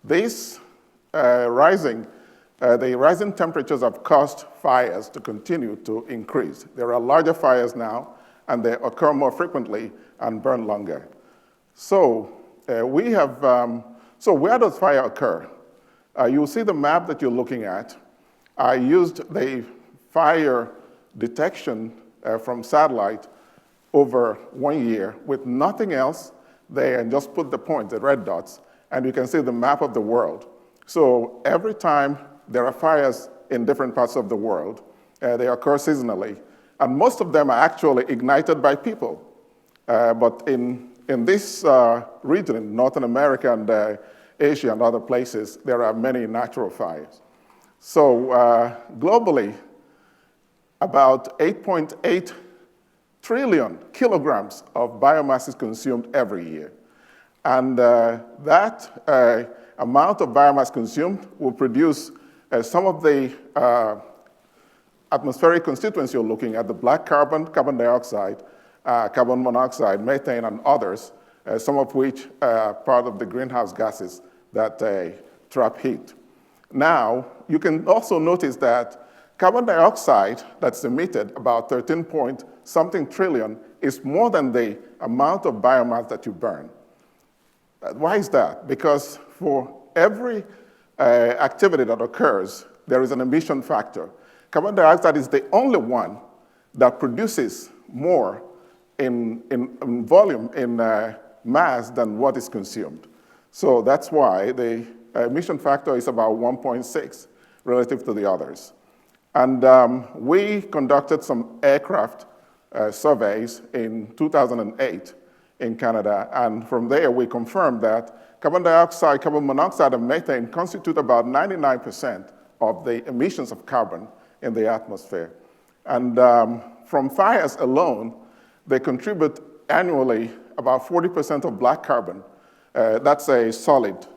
this the rising temperatures have caused fires to continue to increase. There are larger fires now, and they occur more frequently and burn longer. So so where does fire occur? You'll see the map that you're looking at. I used the fire detection from satellite over 1 year with nothing else there, and just put the points, the red dots, and you can see the map of the world. So every time there are fires in different parts of the world, they occur seasonally, and most of them are actually ignited by people. But in this region, in Northern America and Asia and other places, there are many natural fires. So globally, about 8.8 trillion kilograms of biomass is consumed every year. And that amount of biomass consumed will produce some of the atmospheric constituents you're looking at, the black carbon, carbon dioxide, carbon monoxide, methane, and others, some of which are part of the greenhouse gases that trap heat. Now, you can also notice that carbon dioxide that's emitted, about 13-point-something trillion, is more than the amount of biomass that you burn. Why is that? Because for every activity that occurs, there is an emission factor. Carbon dioxide is the only one that produces more in volume, in mass, than what is consumed. So that's why the emission factor is about 1.6 relative to the others. And we conducted some aircraft surveys in 2008 in Canada, and from there we confirmed that carbon dioxide, carbon monoxide, and methane constitute about 99% of the emissions of carbon in the atmosphere. And from fires alone, they contribute annually about 40% of black carbon. That's a solid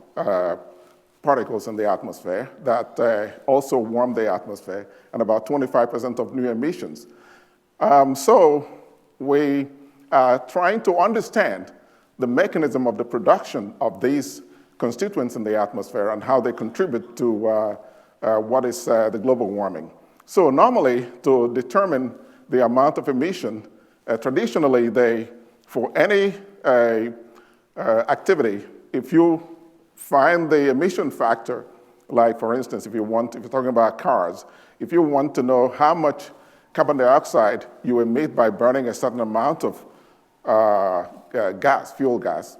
particles in the atmosphere that also warm the atmosphere, and about 25% of new emissions. So we are trying to understand the mechanism of the production of these constituents in the atmosphere and how they contribute to what is the global warming. So normally, to determine the amount of emission, traditionally, for any activity, if you find the emission factor, like for instance, if you're talking about cars, if you want to know how much carbon dioxide you emit by burning a certain amount of fuel gas,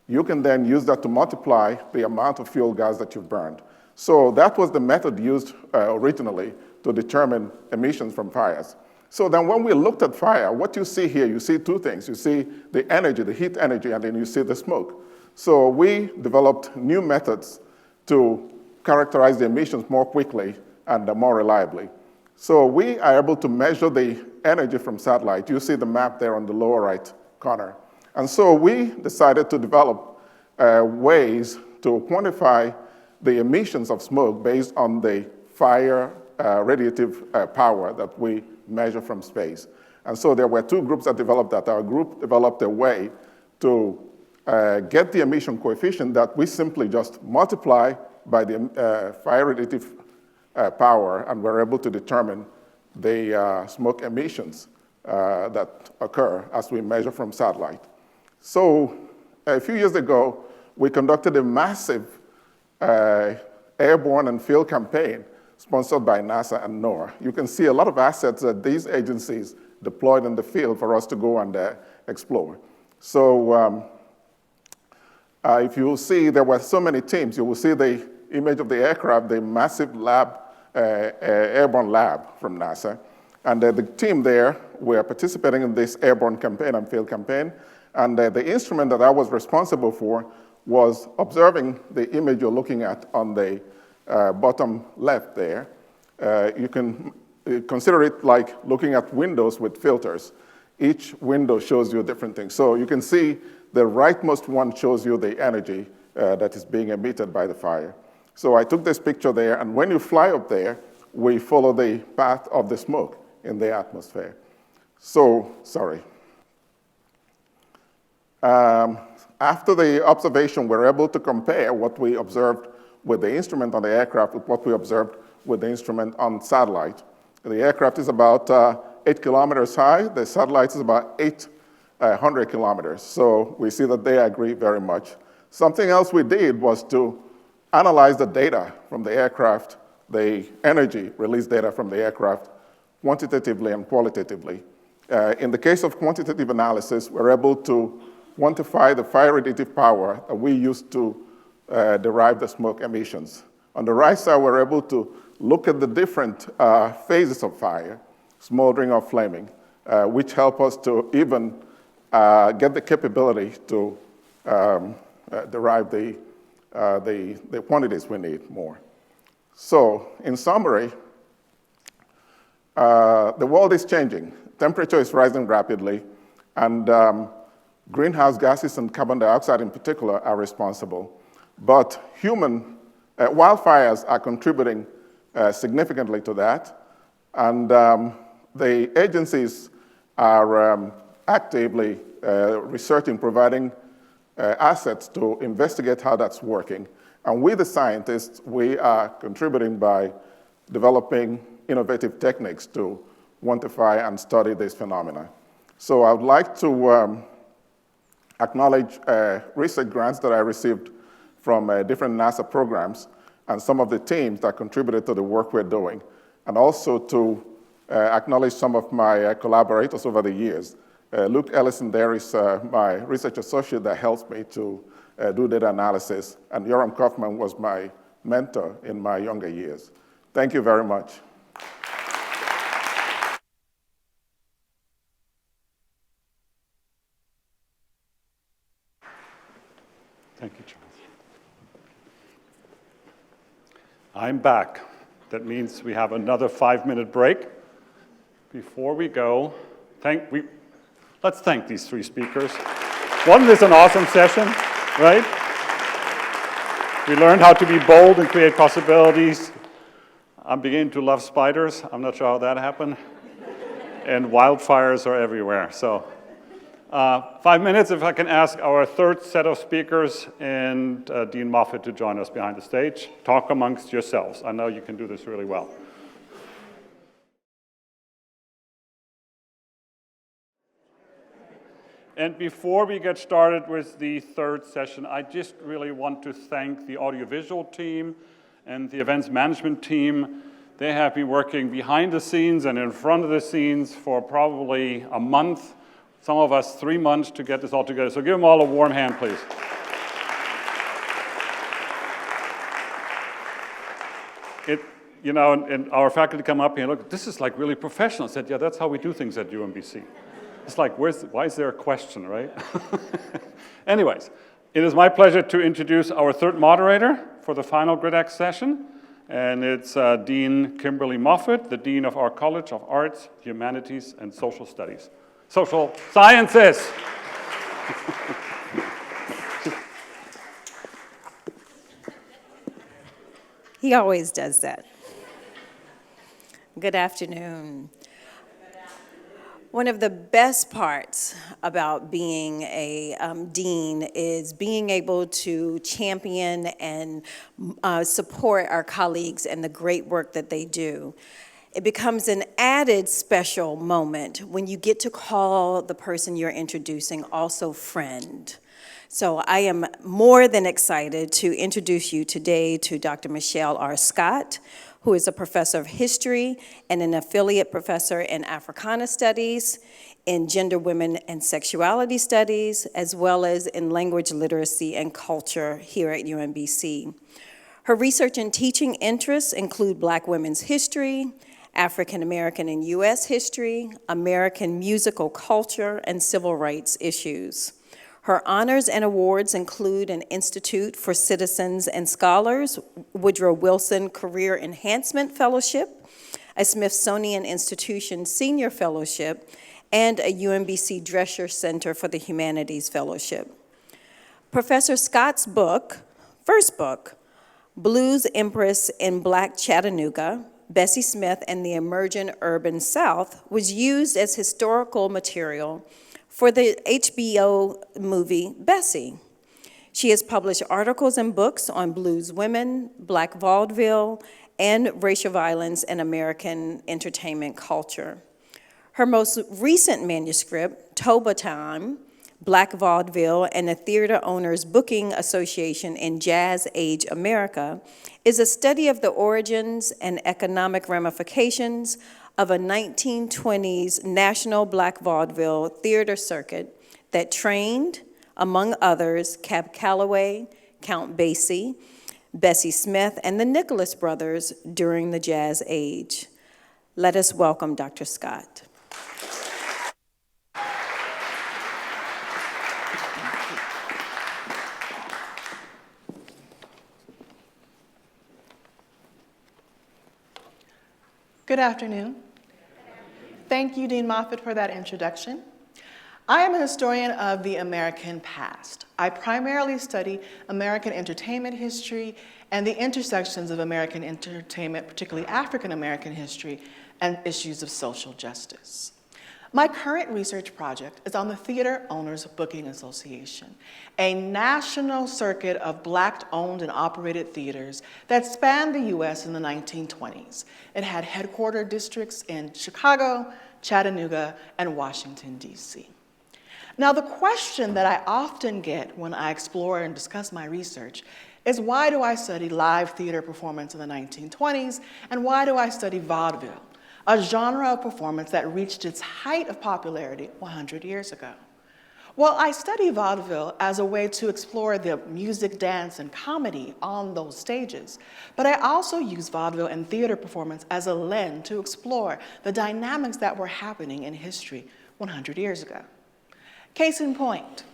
you can then use that to multiply the amount of fuel gas that you've burned. So that was the method used originally to determine emissions from fires. So then when we looked at fire, what you see here, you see two things. You see the energy, the heat energy, and then you see the smoke. So we developed new methods to characterize the emissions more quickly and more reliably. So we are able to measure the energy from satellite. You see the map there on the lower right corner. And so we decided to develop ways to quantify the emissions of smoke based on the fire radiative power that we measure from space. And so there were two groups that developed that. Our group developed a way to get the emission coefficient that we simply just multiply by the fire radiative power, and we're able to determine the smoke emissions that occur as we measure from satellite. So a few years ago, we conducted a massive airborne and field campaign sponsored by NASA and NOAA. You can see a lot of assets that these agencies deployed in the field for us to go and explore. So if you see, there were so many teams. You will see the image of the aircraft, the massive lab, airborne lab from NASA. And the team there were participating in this airborne campaign and field campaign. And the instrument that I was responsible for was observing the image you're looking at on the bottom left there. You can consider it like looking at windows with filters. Each window shows you different things. So you can see the rightmost one shows you the energy that is being emitted by the fire. So I took this picture there, and when you fly up there, we follow the path of the smoke in the atmosphere. So, sorry. After the observation, we're able to compare what we observed with the instrument on the aircraft with what we observed with the instrument on satellite. The aircraft is about 8 kilometers high. The satellite is about 800 kilometers. So we see that they agree very much. Something else we did was to analyze the data from the aircraft, the energy release data from the aircraft, quantitatively and qualitatively. In the case of quantitative analysis, we're able to quantify the fire radiative power that we use to derive the smoke emissions. On the right side, we're able to look at the different phases of fire, smoldering or flaming, which help us to even get the capability to derive the quantities we need more. So, in summary, the world is changing. Temperature is rising rapidly, and greenhouse gases and carbon dioxide in particular are responsible. But wildfires are contributing significantly to that, and the agencies are actively researching, providing assets to investigate how that's working. And we, the scientists, we are contributing by developing innovative techniques to quantify and study this phenomena. So I would like to acknowledge research grants that I received from different NASA programs and some of the teams that contributed to the work we're doing, and also to acknowledge some of my collaborators over the years. Luke Ellison there is my research associate that helps me to do data analysis, and Yoram Kaufman was my mentor in my younger years. Thank you very much. Thank you, Charles. I'm back. That means we have another 5-minute break. Before we go, let's thank these 3 speakers. Wasn't this an awesome session, right? We learned how to be bold and create possibilities. I'm beginning to love spiders. I'm not sure how that happened. And wildfires are everywhere. So 5 minutes, if I can ask our third set of speakers and Dean Moffett to join us behind the stage. Talk amongst yourselves. I know you can do this really well. And before we get started with the third session, I just really want to thank the audiovisual team and the events management team. They have been working behind the scenes and in front of the scenes for probably a month, some of us 3 months to get this all together. So give them all a warm hand, please. And our faculty come up here and look, this is like really professional. I said, yeah, that's how we do things at UMBC. It's like, why is there a question, right? Anyways, it is my pleasure to introduce our third moderator for the final GridX session, and it's Dean Kimberly Moffett, the Dean of our College of Arts, Humanities, and Social Studies. Social Sciences. He always does that. Good afternoon. One of the best parts about being a dean is being able to champion and support our colleagues and the great work that they do. It becomes an added special moment when you get to call the person you're introducing also friend. So I am more than excited to introduce you today to Dr. Michelle R. Scott, who is a professor of history and an affiliate professor in Africana Studies, in Gender, Women, and Sexuality Studies, as well as in Language, Literacy, and Culture here at UMBC. Her research and teaching interests include Black women's history, African American and U.S. history, American musical culture, and civil rights issues. Her honors and awards include an Institute for Citizens and Scholars, Woodrow Wilson Career Enhancement Fellowship, a Smithsonian Institution Senior Fellowship, and a UMBC Drescher Center for the Humanities Fellowship. Professor Scott's first book, Blues Empress in Black Chattanooga, Bessie Smith and the Emergent Urban South, was used as historical material for the HBO movie Bessie. She has published articles and books on blues women, Black vaudeville, and racial violence in American entertainment culture. Her most recent manuscript, Toba Time, Black Vaudeville and the Theater Owners Booking Association in Jazz Age America, is a study of the origins and economic ramifications of a 1920s national Black vaudeville theater circuit that trained, among others, Cab Calloway, Count Basie, Bessie Smith, and the Nicholas brothers during the Jazz Age. Let us welcome Dr. Scott. Good afternoon. Thank you, Dean Moffitt, for that introduction. I am a historian of the American past. I primarily study American entertainment history and the intersections of American entertainment, particularly African American history, and issues of social justice. My current research project is on the Theater Owners Booking Association, a national circuit of Black-owned and operated theaters that spanned the US in the 1920s. It had headquarter districts in Chicago, Chattanooga, and Washington, D.C. Now, the question that I often get when I explore and discuss my research is, why do I study live theater performance in the 1920s, and why do I study vaudeville, a genre of performance that reached its height of popularity 100 years ago? Well, I study vaudeville as a way to explore the music, dance, and comedy on those stages, but I also use vaudeville and theater performance as a lens to explore the dynamics that were happening in history 100 years ago. Case in point,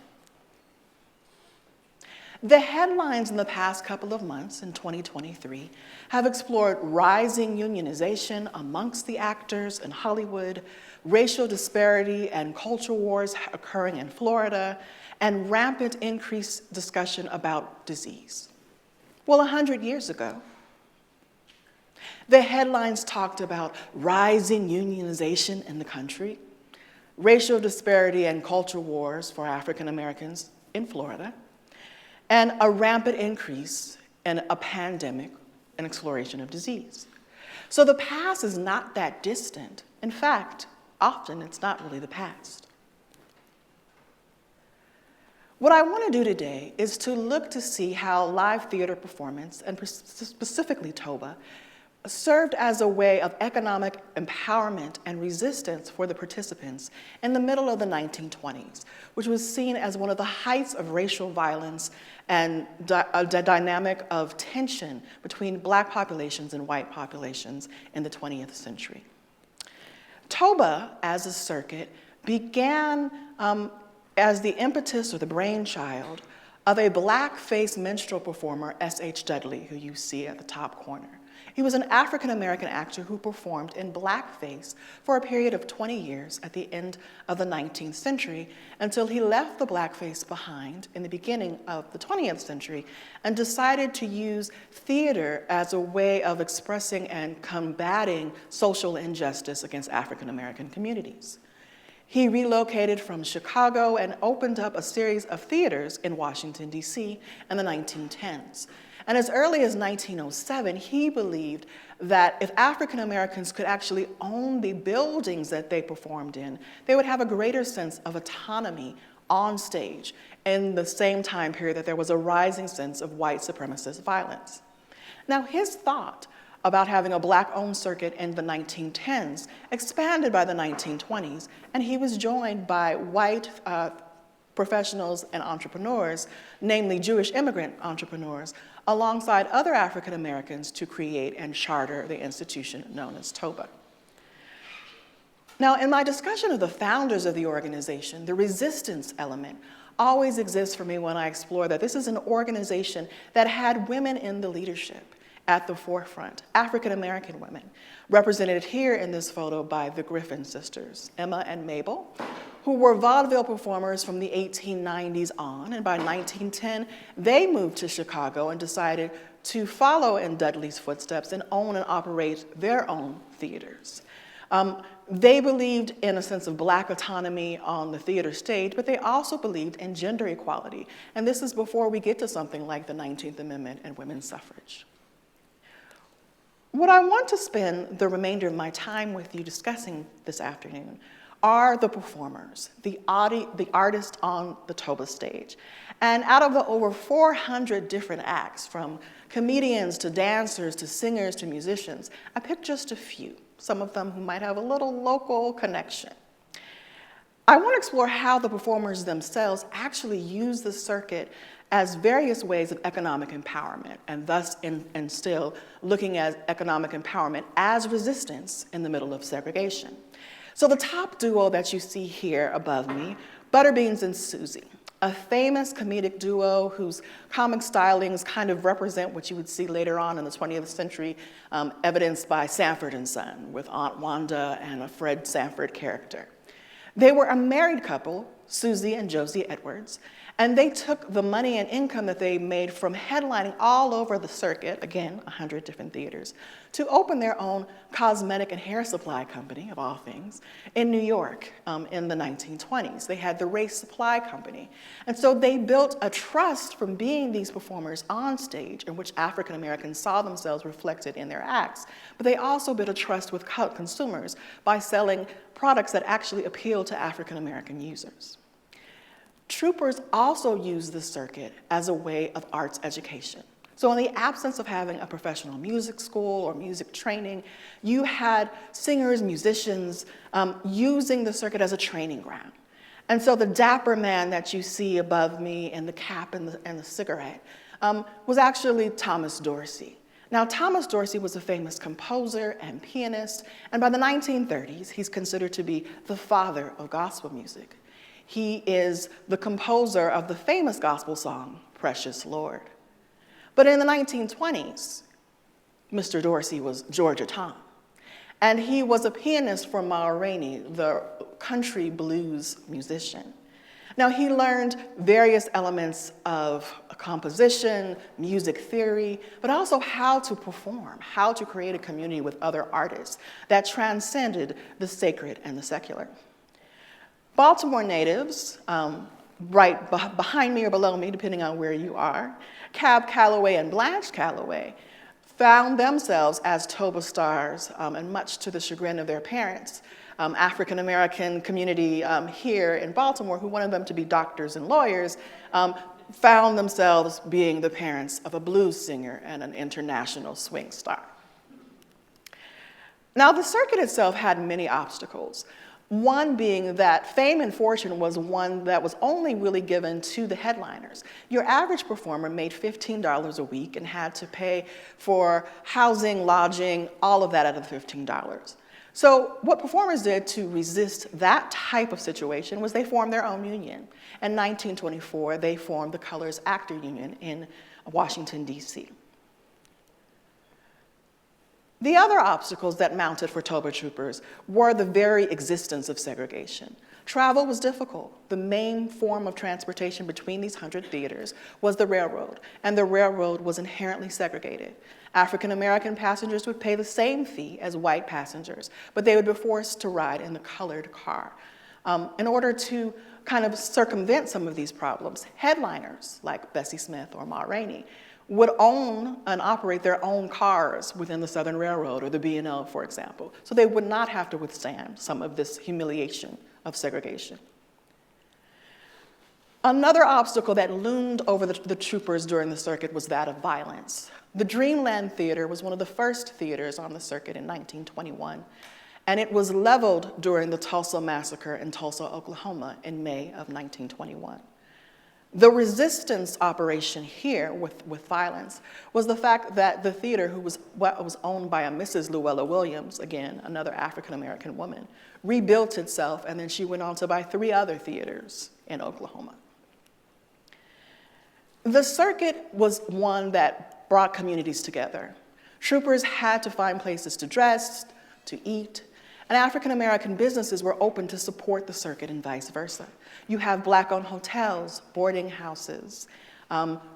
the headlines in the past couple of months in 2023 have explored rising unionization amongst the actors in Hollywood, racial disparity and culture wars occurring in Florida, and rampant increased discussion about disease. Well, 100 years ago, the headlines talked about rising unionization in the country, racial disparity and culture wars for African Americans in Florida, and a rampant increase in a pandemic and exploration of disease. So the past is not that distant. In fact, often it's not really the past. What I want to do today is to look to see how live theater performance, and specifically Toba, served as a way of economic empowerment and resistance for the participants in the middle of the 1920s, which was seen as one of the heights of racial violence and a dynamic of tension between Black populations and white populations in the 20th century. Toba, as a circuit, began as the impetus or the brainchild of a black-faced minstrel performer, S.H. Dudley, who you see at the top corner. He was an African-American actor who performed in blackface for a period of 20 years at the end of the 19th century until he left the blackface behind in the beginning of the 20th century and decided to use theater as a way of expressing and combating social injustice against African-American communities. He relocated from Chicago and opened up a series of theaters in Washington, D.C. in the 1910s. And as early as 1907, he believed that if African Americans could actually own the buildings that they performed in, they would have a greater sense of autonomy on stage in the same time period that there was a rising sense of white supremacist violence. Now, his thought about having a Black-owned circuit in the 1910s expanded by the 1920s, and he was joined by white professionals and entrepreneurs, namely Jewish immigrant entrepreneurs, alongside other African Americans to create and charter the institution known as Toba. Now, in my discussion of the founders of the organization, the resistance element always exists for me when I explore that this is an organization that had women in the leadership at the forefront, African American women, represented here in this photo by the Griffin sisters, Emma and Mabel, who were vaudeville performers from the 1890s on, and by 1910, they moved to Chicago and decided to follow in Dudley's footsteps and own and operate their own theaters. They believed in a sense of Black autonomy on the theater stage, but they also believed in gender equality. And this is before we get to something like the 19th Amendment and women's suffrage. What I want to spend the remainder of my time with you discussing this afternoon are the performers, the artists on the Toba stage. And out of the over 400 different acts, from comedians to dancers to singers to musicians, I picked just a few, some of them who might have a little local connection. I want to explore how the performers themselves actually use the circuit as various ways of economic empowerment, and thus and still looking at economic empowerment as resistance in the middle of segregation. So the top duo that you see here above me, Butterbeans and Susie, a famous comedic duo whose comic stylings kind of represent what you would see later on in the 20th century, evidenced by Sanford and Son, with Aunt Wanda and a Fred Sanford character. They were a married couple, Susie and Josie Edwards, and they took the money and income that they made from headlining all over the circuit, again, 100 different theaters, to open their own cosmetic and hair supply company, of all things, in New York in the 1920s. They had the Race Supply Company. And so they built a trust from being these performers on stage in which African Americans saw themselves reflected in their acts. But they also built a trust with consumers by selling products that actually appeal to African American users. Troupers also used the circuit as a way of arts education. So in the absence of having a professional music school or music training, you had singers, musicians using the circuit as a training ground. And so the dapper man that you see above me in the cap and the cigarette was actually Thomas Dorsey. Now, Thomas Dorsey was a famous composer and pianist, and by the 1930s, he's considered to be the father of gospel music. He is the composer of the famous gospel song, Precious Lord. But in the 1920s, Mr. Dorsey was Georgia Tom, and he was a pianist for Ma Rainey, the country blues musician. Now, he learned various elements of composition, music theory, but also how to perform, how to create a community with other artists that transcended the sacred and the secular. Baltimore natives, right behind me or below me, depending on where you are, Cab Calloway and Blanche Calloway found themselves as Toba stars, and much to the chagrin of their parents. African American community here in Baltimore, who wanted them to be doctors and lawyers, found themselves being the parents of a blues singer and an international swing star. Now, the circuit itself had many obstacles. One being that fame and fortune was one that was only really given to the headliners. Your average performer made $15 a week and had to pay for housing, lodging, all of that out of the $15. So what performers did to resist that type of situation was they formed their own union. In 1924, they formed the Colors Actor Union in Washington, D.C. The other obstacles that mounted for Toba troopers were the very existence of segregation. Travel was difficult. The main form of transportation between these 100 theaters was the railroad, and the railroad was inherently segregated. African American passengers would pay the same fee as white passengers, but they would be forced to ride in the colored car. In order to kind of circumvent some of these problems, headliners like Bessie Smith or Ma Rainey would own and operate their own cars within the Southern Railroad or the B&O, for example. So they would not have to withstand some of this humiliation of segregation. Another obstacle that loomed over the troopers during the circuit was that of violence. The Dreamland Theater was one of the first theaters on the circuit in 1921, and it was leveled during the Tulsa Massacre in Tulsa, Oklahoma in May of 1921. The resistance operation here with violence was the fact that the theater, was owned by a Mrs. Luella Williams, again, another African-American woman, rebuilt itself, and then she went on to buy 3 other theaters in Oklahoma. The circuit was one that brought communities together. Troopers had to find places to dress, to eat, and African American businesses were open to support the circuit and vice versa. You have Black-owned hotels, boarding houses,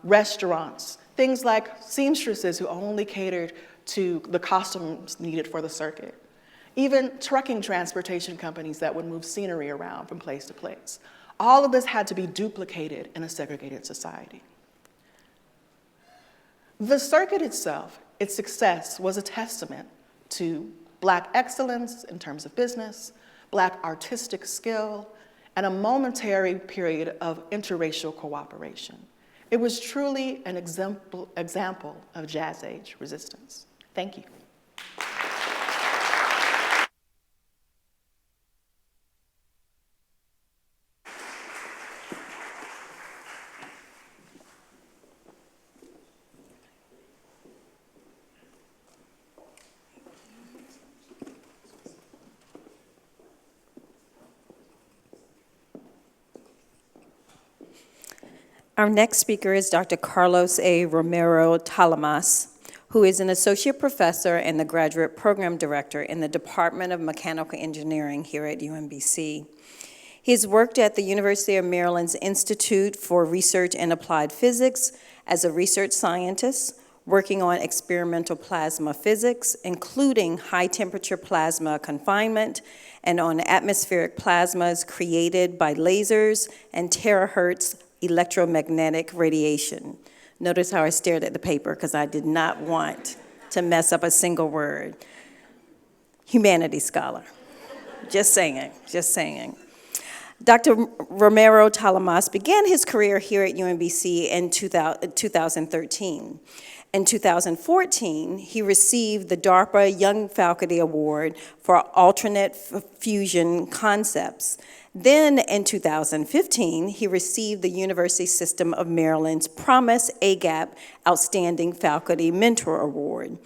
restaurants, things like seamstresses who only catered to the costumes needed for the circuit. Even trucking transportation companies that would move scenery around from place to place. All of this had to be duplicated in a segregated society. The circuit itself, its success, was a testament to Black excellence in terms of business, Black artistic skill, and a momentary period of interracial cooperation. It was truly an example of Jazz Age resistance. Thank you. Our next speaker is Dr. Carlos A. Romero Talamas, who is an associate professor and the graduate program director in the Department of Mechanical Engineering here at UMBC. He has worked at the University of Maryland's Institute for Research in Applied Physics as a research scientist, working on experimental plasma physics, including high-temperature plasma confinement, and on atmospheric plasmas created by lasers and terahertz electromagnetic radiation. Notice how I stared at the paper because I did not want to mess up a single word. Humanities scholar. Just saying, just saying. Dr. Romero Talamas began his career here at UMBC in 2013. In 2014, he received the DARPA Young Faculty Award for alternate fusion concepts. Then in 2015, he received the University System of Maryland's Promise AGAP Outstanding Faculty Mentor Award.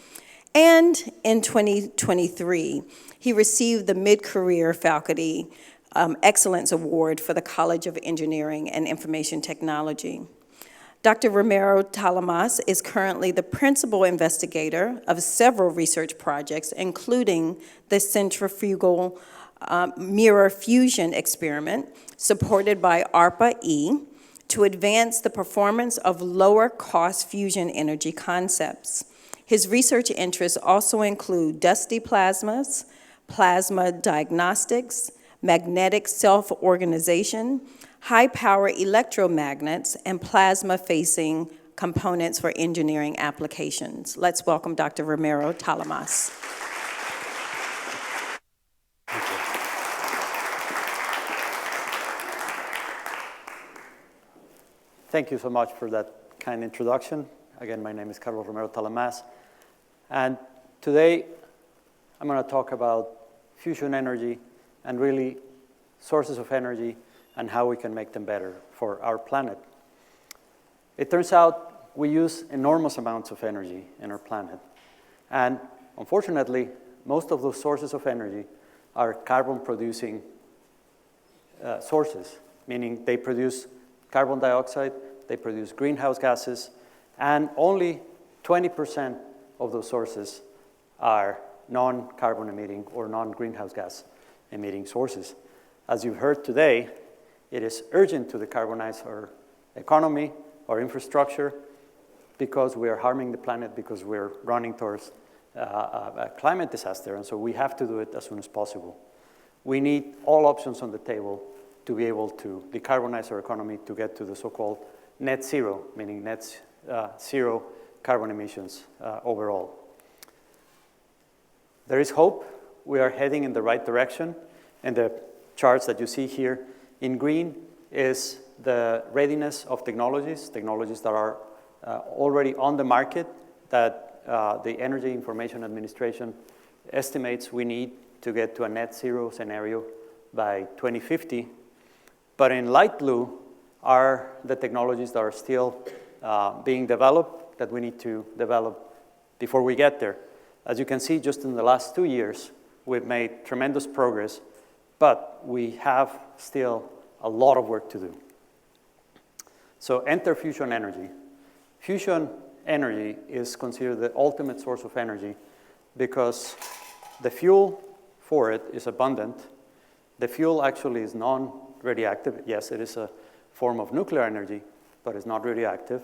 And in 2023, he received the Mid-Career Faculty Excellence Award for the College of Engineering and Information Technology. Dr. Romero Talamas is currently the principal investigator of several research projects, including the centrifugal mirror fusion experiment supported by ARPA-E to advance the performance of lower cost fusion energy concepts. His research interests also include dusty plasmas, plasma diagnostics, magnetic self-organization, high-power electromagnets, and plasma-facing components for engineering applications. Let's welcome Dr. Romero Talamas. Thank you so much for that kind introduction. Again, my name is Carlos Romero Talamas, and today I'm going to talk about fusion energy and really sources of energy and how we can make them better for our planet. It turns out we use enormous amounts of energy in our planet, and unfortunately, most of those sources of energy are carbon-producing sources, meaning they produce carbon dioxide, they produce greenhouse gases, and only 20% of those sources are non-carbon emitting or non-greenhouse gas emitting sources. As you've heard today, it is urgent to decarbonize our economy, our infrastructure, because we are harming the planet, because we're running towards a climate disaster, and so we have to do it as soon as possible. We need all options on the table to be able to decarbonize our economy to get to the so-called net zero, meaning net zero carbon emissions overall. There is hope. We are heading in the right direction. And the charts that you see here in green is the readiness of technologies that are already on the market that the Energy Information Administration estimates we need to get to a net zero scenario by 2050. But in light blue are the technologies that are still being developed, that we need to develop before we get there. As you can see, just in the last 2 years, we've made tremendous progress, but we have still a lot of work to do. So enter fusion energy. Fusion energy is considered the ultimate source of energy because the fuel for it is abundant. The fuel actually is non-radioactive. Yes, it is a form of nuclear energy, but it's not radioactive.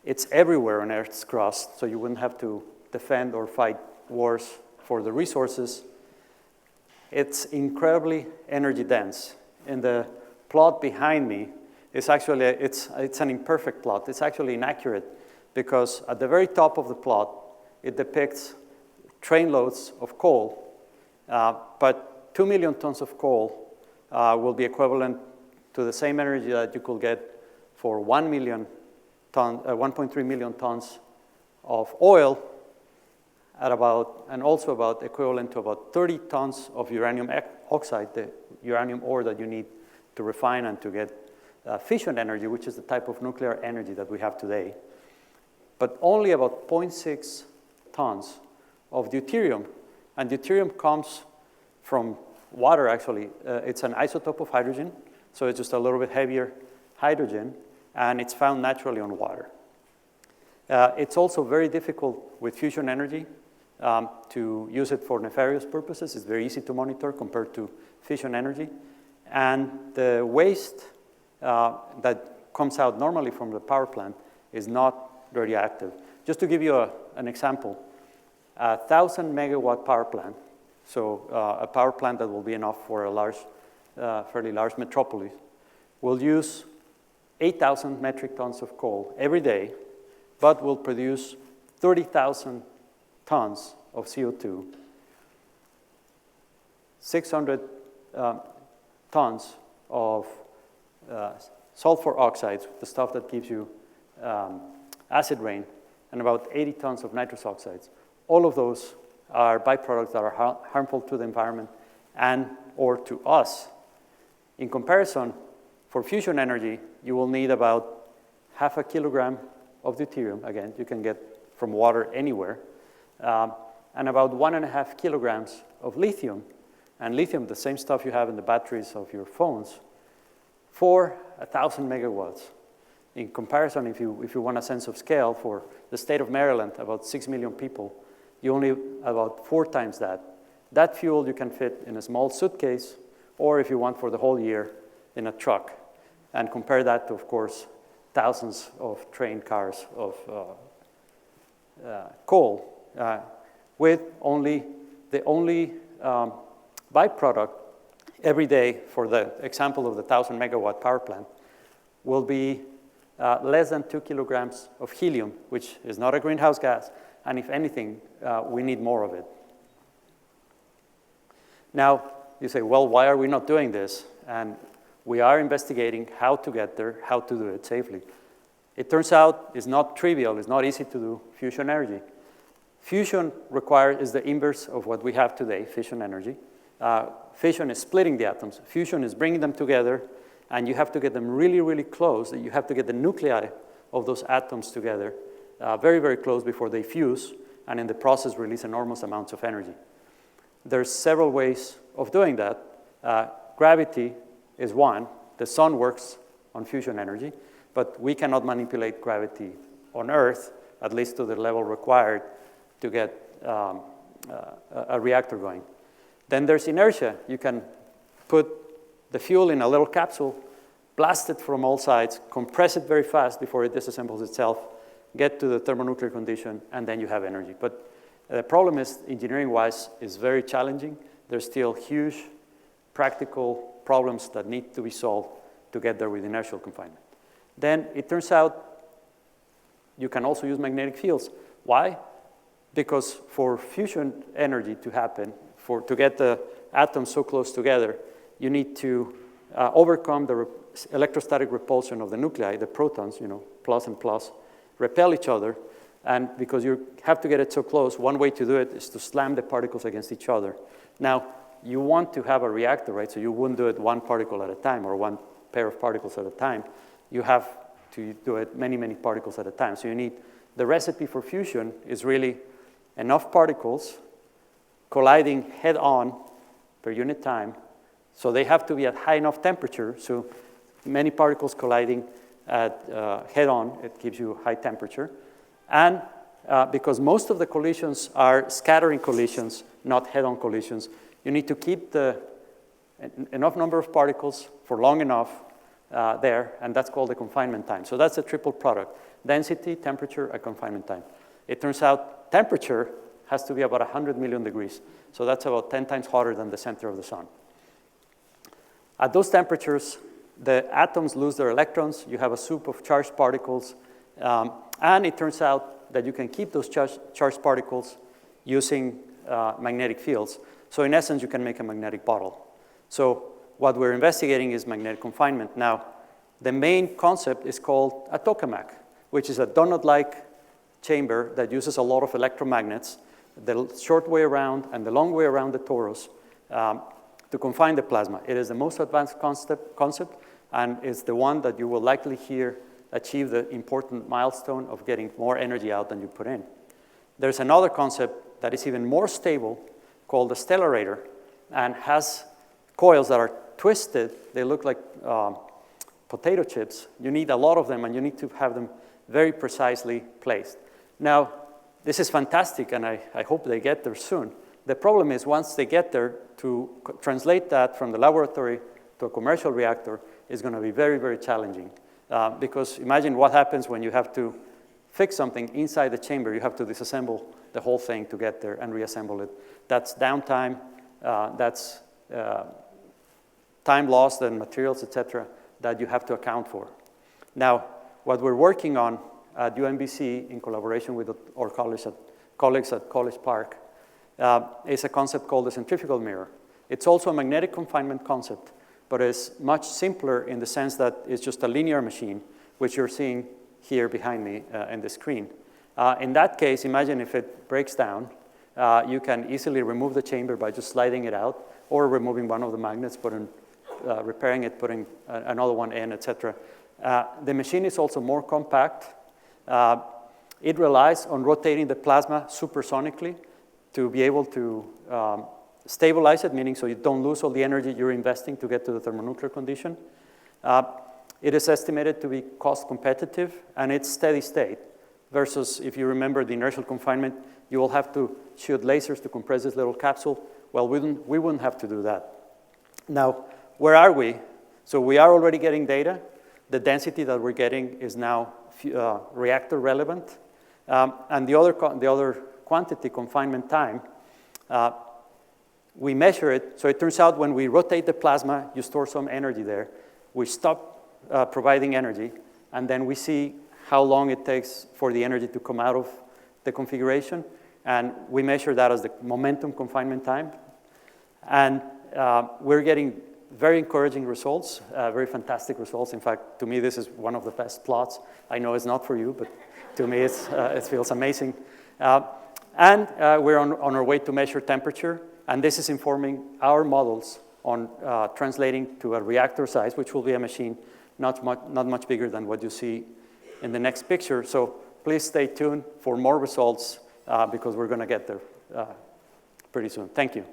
It's everywhere on Earth's crust, so you wouldn't have to defend or fight wars for the resources. It's incredibly energy dense. In the plot behind me, it's an imperfect plot. It's actually inaccurate because at the very top of the plot, it depicts train loads of coal, but 2 million tons of coal will be equivalent to the same energy that you could get for 1.3 million tons of oil and also about equivalent to about 30 tons of uranium oxide, the uranium ore that you need to refine and to get fission energy, which is the type of nuclear energy that we have today. But only about 0.6 tons of deuterium. And deuterium comes from water, actually. It's an isotope of hydrogen, so it's just a little bit heavier hydrogen, and it's found naturally on water. It's also very difficult with fusion energy to use it for nefarious purposes. It's very easy to monitor compared to fission energy. And the waste that comes out normally from the power plant is not radioactive. Just to give you an example, a 1,000 megawatt power plant, so a power plant that will be enough for a fairly large metropolis, will use 8,000 metric tons of coal every day, but will produce 30,000 tons of CO2, 600 tons of sulfur oxides, the stuff that gives you acid rain, and about 80 tons of nitrous oxides. All of those are byproducts that are harmful to the environment and or to us. In comparison, for fusion energy, you will need about 0.5 kilogram of deuterium, again, you can get from water anywhere, and about 1.5 kilograms of lithium, and lithium, the same stuff you have in the batteries of your phones, for 1,000 megawatts. In comparison, if you want a sense of scale, for the state of Maryland, about 6 million people, you only about 4 times that. That fuel you can fit in a small suitcase, or if you want for the whole year, in a truck. And compare that to, of course, thousands of train cars of coal, with the only byproduct every day for the example of the 1,000 megawatt power plant will be less than 2 kilograms of helium, which is not a greenhouse gas, and if anything, we need more of it. Now, you say, well, why are we not doing this? And we are investigating how to get there, how to do it safely. It turns out it's not trivial, it's not easy to do fusion energy. Fusion is the inverse of what we have today, fission energy. Fission is splitting the atoms. Fusion is bringing them together, and you have to get them really, really close. You have to get the nuclei of those atoms together very, very close before they fuse, and in the process release enormous amounts of energy. There's several ways of doing that. Gravity is one. The sun works on fusion energy, but we cannot manipulate gravity on Earth, at least to the level required to get a reactor going. Then there's inertia. You can put the fuel in a little capsule, blast it from all sides, compress it very fast before it disassembles itself, get to the thermonuclear condition, and then you have energy. But the problem is, engineering-wise, is very challenging. There's still huge practical problems that need to be solved to get there with inertial confinement. Then it turns out you can also use magnetic fields. Why? Because for fusion energy to happen, to get the atoms so close together, you need to overcome the electrostatic repulsion of the nuclei, the protons, plus and plus, repel each other. And because you have to get it so close, one way to do it is to slam the particles against each other. Now, you want to have a reactor, right? So you wouldn't do it one particle at a time or one pair of particles at a time. You have to do it many, many particles at a time. So you need, the recipe for fusion is really enough particles colliding head-on per unit time. So they have to be at high enough temperature. So many particles colliding at head-on, it gives you high temperature. And because most of the collisions are scattering collisions, not head-on collisions, you need to keep enough number of particles for long enough there, and that's called the confinement time. So that's a triple product: density, temperature, and confinement time. It turns out temperature has to be about 100 million degrees. So that's about 10 times hotter than the center of the sun. At those temperatures, the atoms lose their electrons. You have a soup of charged particles. And it turns out that you can keep those charged particles using magnetic fields. So in essence, you can make a magnetic bottle. So what we're investigating is magnetic confinement. Now, the main concept is called a tokamak, which is a donut-like chamber that uses a lot of electromagnets, the short way around and the long way around the torus, to confine the plasma. It is the most advanced concept, and it's the one that you will likely hear achieve the important milestone of getting more energy out than you put in. There's another concept that is even more stable called the stellarator, and has coils that are twisted. They look like potato chips. You need a lot of them, and you need to have them very precisely placed. Now, this is fantastic, and I hope they get there soon. The problem is, once they get there, to translate that from the laboratory to a commercial reactor is going to be very, very challenging. Because imagine what happens when you have to fix something inside the chamber. You have to disassemble the whole thing to get there and reassemble it. That's downtime, that's time lost and materials, etc., that you have to account for. Now, what we're working on at UMBC in collaboration with our colleagues at College Park is a concept called the centrifugal mirror. It's also a magnetic confinement concept, but it's much simpler in the sense that it's just a linear machine, which you're seeing here behind me in the screen. In that case, imagine if it breaks down, you can easily remove the chamber by just sliding it out, or removing one of the magnets, repairing it, putting another one in, etc. The machine is also more compact. It relies on rotating the plasma supersonically to be able to stabilize it, meaning so you don't lose all the energy you're investing to get to the thermonuclear condition. It is estimated to be cost competitive, and it's steady state, versus if you remember the inertial confinement, you will have to shoot lasers to compress this little capsule. Well, we wouldn't have to do that. Now, where are we? So we are already getting data. The density that we're getting is now reactor relevant. And the other quantity, confinement time, we measure it. So it turns out when we rotate the plasma, you store some energy there. We stop providing energy, and then we see how long it takes for the energy to come out of the configuration. And we measure that as the momentum confinement time. And we're getting very encouraging results, very fantastic results. In fact, to me, this is one of the best plots. I know it's not for you, but to me, it feels amazing. And we're on our way to measure temperature, and this is informing our models on translating to a reactor size, which will be a machine not much bigger than what you see in the next picture. So please stay tuned for more results because we're going to get there pretty soon. Thank you.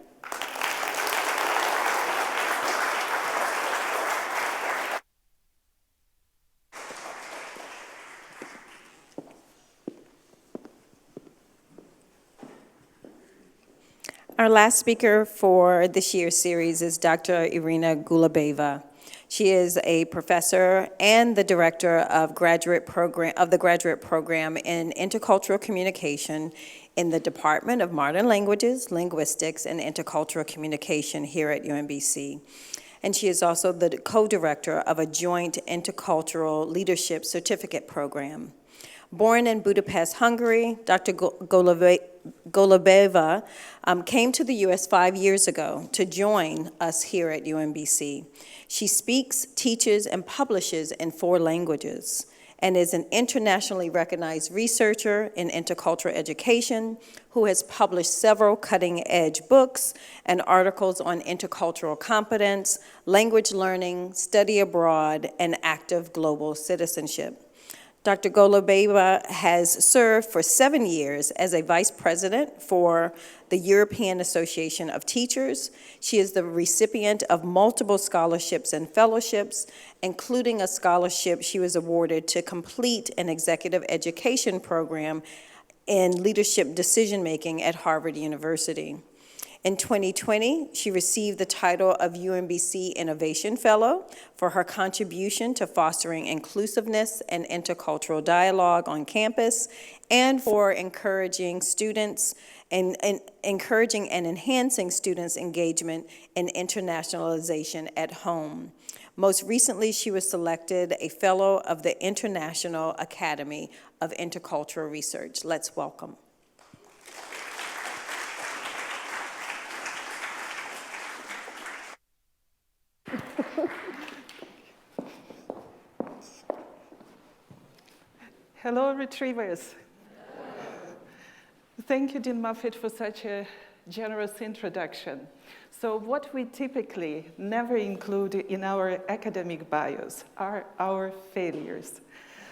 Our last speaker for this year's series is Dr. Irina Gulabeva. She is a professor and the director of the graduate program in Intercultural Communication in the Department of Modern Languages, Linguistics, and Intercultural Communication here at UMBC. And she is also the co-director of a joint intercultural leadership certificate program. Born in Budapest, Hungary, Dr. Gulabeva came to the U.S. 5 years ago to join us here at UMBC. She speaks, teaches, and publishes in 4 languages, and is an internationally recognized researcher in intercultural education who has published several cutting-edge books and articles on intercultural competence, language learning, study abroad, and active global citizenship. Dr. Golubeva has served for 7 years as a vice president for the European Association of Teachers. She is the recipient of multiple scholarships and fellowships, including a scholarship she was awarded to complete an executive education program in leadership decision-making at Harvard University. In 2020, she received the title of UMBC Innovation Fellow for her contribution to fostering inclusiveness and intercultural dialogue on campus, and for encouraging students and encouraging and enhancing students' engagement in internationalization at home. Most recently, she was selected a fellow of the International Academy of Intercultural Research. Let's welcome. Hello, Retrievers. Thank you, Dean Moffitt, for such a generous introduction. So what we typically never include in our academic bios are our failures.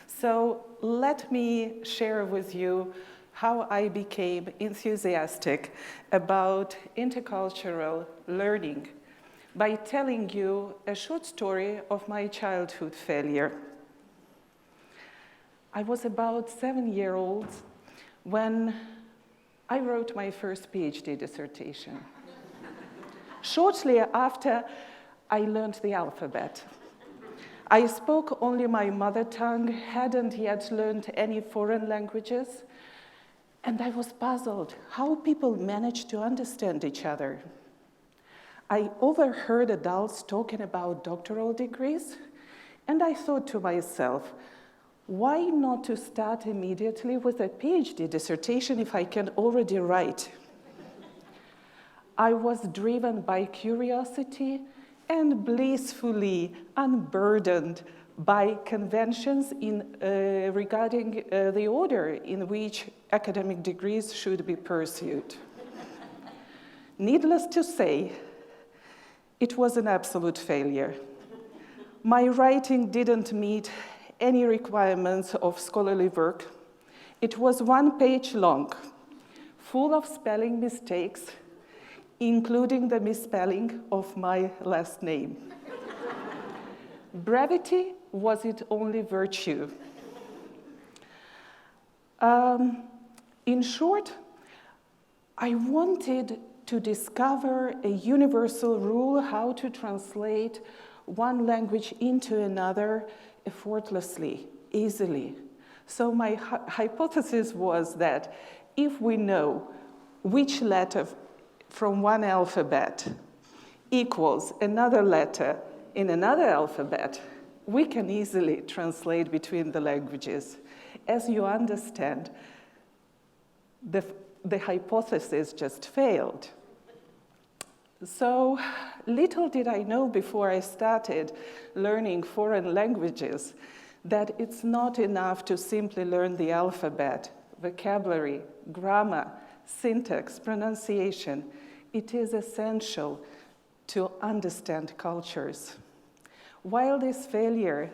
So let me share with you how I became enthusiastic about intercultural learning by telling you a short story of my childhood failure. I was about 7-year-old when I wrote my first PhD dissertation. Shortly after, I learned the alphabet. I spoke only my mother tongue, hadn't yet learned any foreign languages, and I was puzzled how people managed to understand each other. I overheard adults talking about doctoral degrees, and I thought to myself, why not to start immediately with a PhD dissertation if I can already write? I was driven by curiosity and blissfully unburdened by conventions regarding the order in which academic degrees should be pursued. Needless to say, it was an absolute failure. My writing didn't meet any requirements of scholarly work. It was 1 page long, full of spelling mistakes, including the misspelling of my last name. Brevity was its only virtue. In short, I wanted to discover a universal rule how to translate one language into another effortlessly, easily. So my hypothesis was that if we know which letter from one alphabet equals another letter in another alphabet, we can easily translate between the languages. As you understand, the hypothesis just failed. So little did I know before I started learning foreign languages that it's not enough to simply learn the alphabet, vocabulary, grammar, syntax, pronunciation. It is essential to understand cultures. While this failure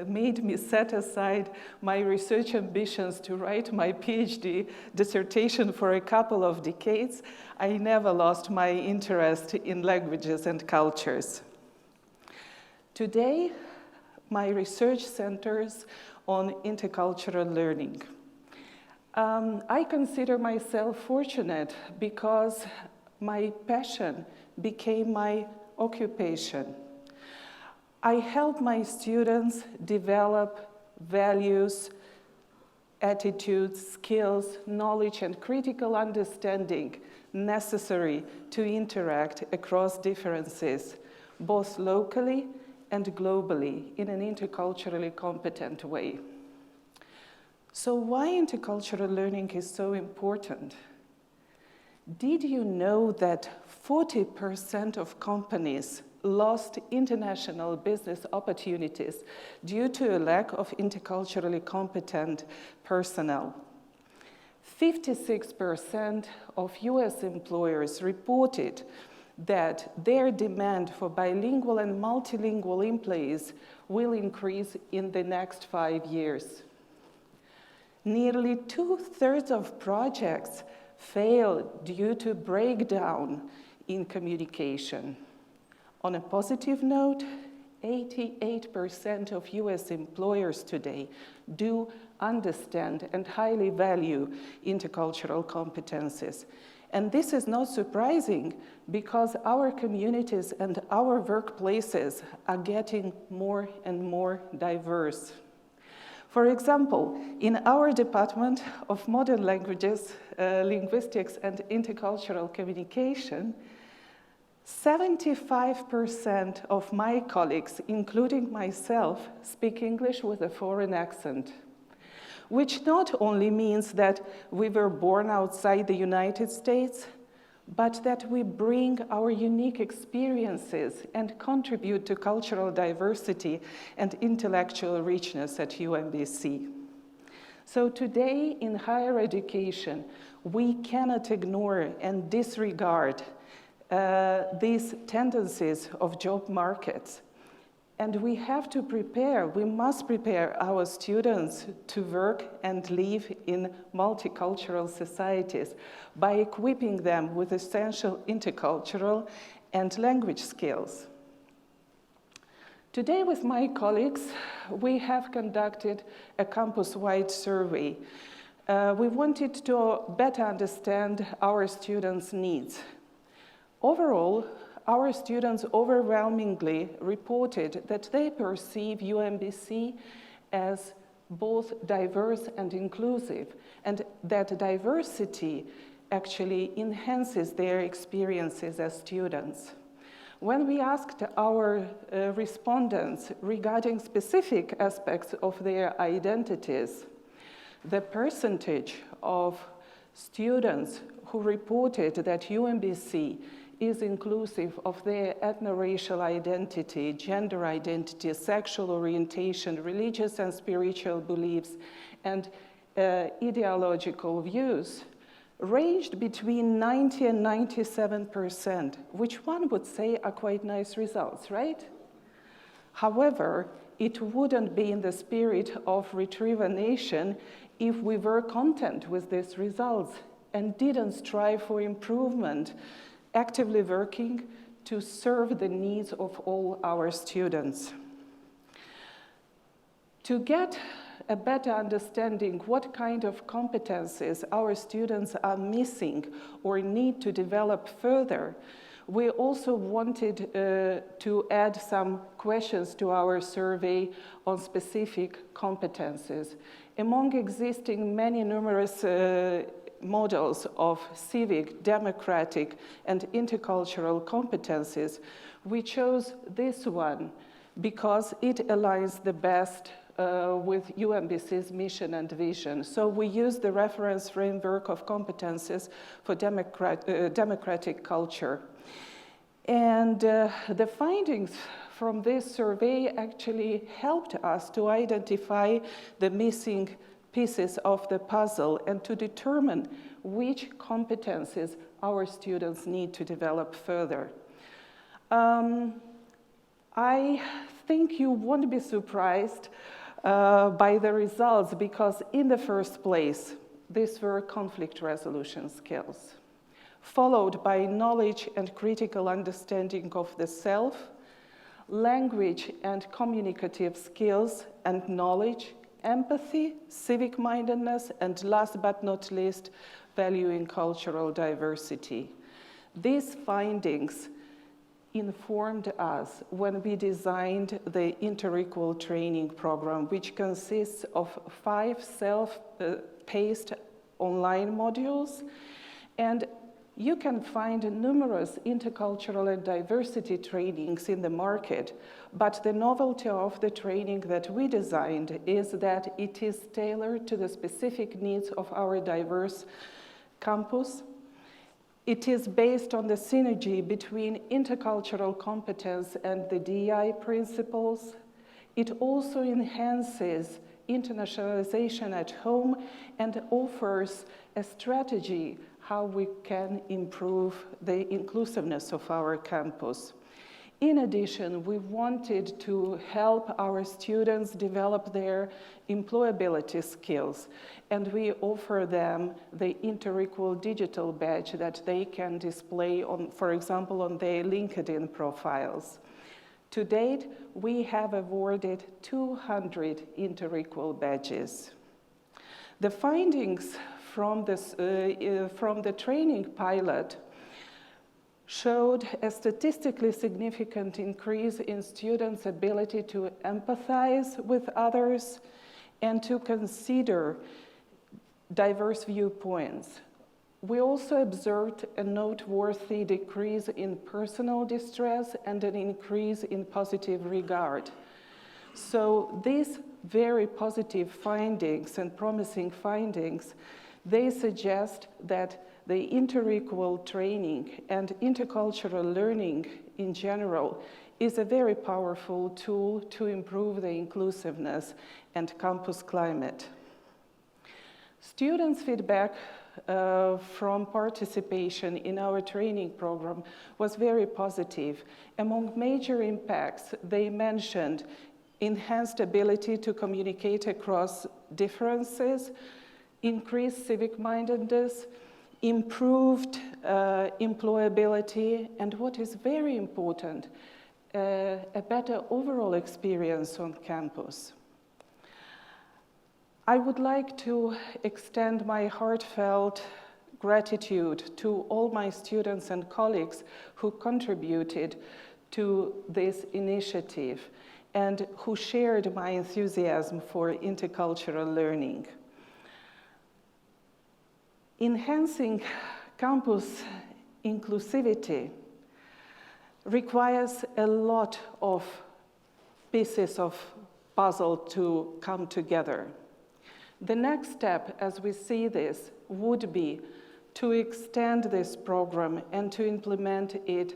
made me set aside my research ambitions to write my PhD dissertation for a couple of decades, I never lost my interest in languages and cultures. Today, my research centers on intercultural learning. I consider myself fortunate because my passion became my occupation. I help my students develop values, attitudes, skills, knowledge, and critical understanding necessary to interact across differences, both locally and globally, in an interculturally competent way. So why intercultural learning is so important? Did you know that 40% of companies lost international business opportunities due to a lack of interculturally competent personnel? 56% of US employers reported that their demand for bilingual and multilingual employees will increase in the next 5 years. Nearly 2/3 of projects fail due to breakdown in communication. On a positive note, 88% of US employers today do understand and highly value intercultural competencies. And this is not surprising because our communities and our workplaces are getting more and more diverse. For example, in our Department of Modern Languages, Linguistics and Intercultural Communication, 75% of my colleagues, including myself, speak English with a foreign accent, which not only means that we were born outside the United States, but that we bring our unique experiences and contribute to cultural diversity and intellectual richness at UMBC. So today in higher education, we cannot ignore and disregard these tendencies of job markets. And we have to prepare, we must prepare our students to work and live in multicultural societies by equipping them with essential intercultural and language skills. Today with my colleagues, we have conducted a campus-wide survey. We wanted to better understand our students' needs. Overall, our students overwhelmingly reported that they perceive UMBC as both diverse and inclusive, and that diversity actually enhances their experiences as students. When we asked our respondents regarding specific aspects of their identities, the percentage of students who reported that UMBC is inclusive of their ethno-racial identity, gender identity, sexual orientation, religious and spiritual beliefs, and ideological views ranged between 90 and 97%, which one would say are quite nice results, right? However, it wouldn't be in the spirit of Retriever Nation if we were content with these results and didn't strive for improvement, actively working to serve the needs of all our students. To get a better understanding what kind of competencies our students are missing or need to develop further, we also wanted to add some questions to our survey on specific competencies. Among existing many numerous models of civic, democratic, and intercultural competencies, we chose this one because it aligns the best with UMBC's mission and vision. So we use the reference framework of competencies for democratic culture. And the findings from this survey actually helped us to identify the missing pieces of the puzzle and to determine which competencies our students need to develop further. I think you won't be surprised by the results because in the first place, these were conflict resolution skills, followed by knowledge and critical understanding of the self, language and communicative skills and knowledge, empathy, civic-mindedness, and last but not least, valuing cultural diversity. These findings informed us when we designed the Intercultural training program, which consists of 5 self-paced online modules. And you can find numerous intercultural and diversity trainings in the market, but the novelty of the training that we designed is that it is tailored to the specific needs of our diverse campus. It is based on the synergy between intercultural competence and the DEI principles. It also enhances internationalization at home and offers a strategy how we can improve the inclusiveness of our campus. In addition, we wanted to help our students develop their employability skills, and we offer them the Interequal digital badge that they can display on, for example, on their LinkedIn profiles. To date, we have awarded 200 Interequal badges. The findings from the training pilot showed a statistically significant increase in students' ability to empathize with others and to consider diverse viewpoints. We also observed a noteworthy decrease in personal distress and an increase in positive regard. So these very positive findings and promising findings, they suggest that the Interequal training and intercultural learning in general is a very powerful tool to improve the inclusiveness and campus climate. Students' feedback from participation in our training program was very positive. Among major impacts, they mentioned enhanced ability to communicate across differences, increased civic-mindedness, improved employability, and what is very important, a better overall experience on campus. I would like to extend my heartfelt gratitude to all my students and colleagues who contributed to this initiative and who shared my enthusiasm for intercultural learning. Enhancing campus inclusivity requires a lot of pieces of puzzle to come together. The next step, as we see this, would be to extend this program and to implement it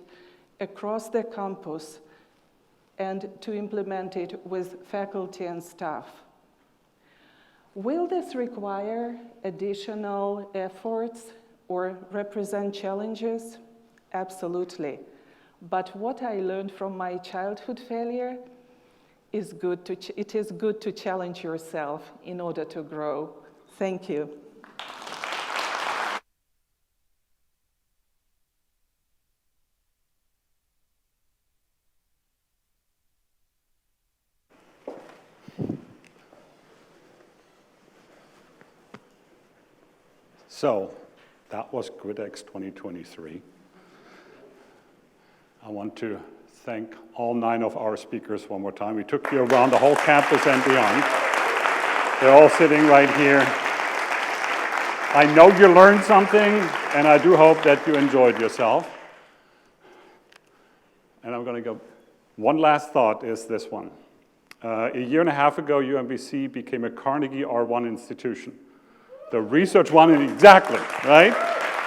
across the campus and to implement it with faculty and staff. Will this require additional efforts or represent challenges? Absolutely. But what I learned from my childhood failure is it is good to challenge yourself in order to grow. Thank you. So that was GridX 2023. I want to thank all 9 of our speakers one more time. We took you around the whole campus and beyond. They're all sitting right here. I know you learned something, and I do hope that you enjoyed yourself. And I'm going to go, one last thought is this one. A year and a half ago, UMBC became a Carnegie R1 institution. The research one, exactly, right?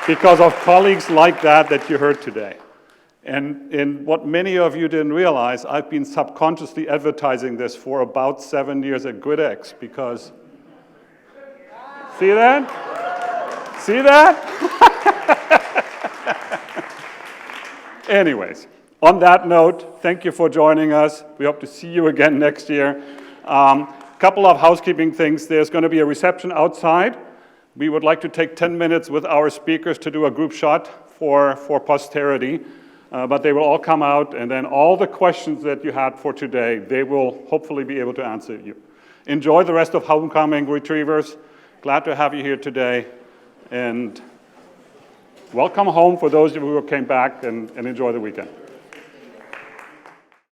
Because of colleagues like that you heard today. And in what many of you didn't realize, I've been subconsciously advertising this for about 7 years at GridX because, see that? See that? Anyways, on that note, thank you for joining us. We hope to see you again next year. Couple of housekeeping things. There's going to be a reception outside. We would like to take 10 minutes with our speakers to do a group shot for posterity. But they will all come out, and then all the questions that you had for today, they will hopefully be able to answer you. Enjoy the rest of Homecoming Retrievers. Glad to have you here today. And welcome home for those of you who came back, and enjoy the weekend.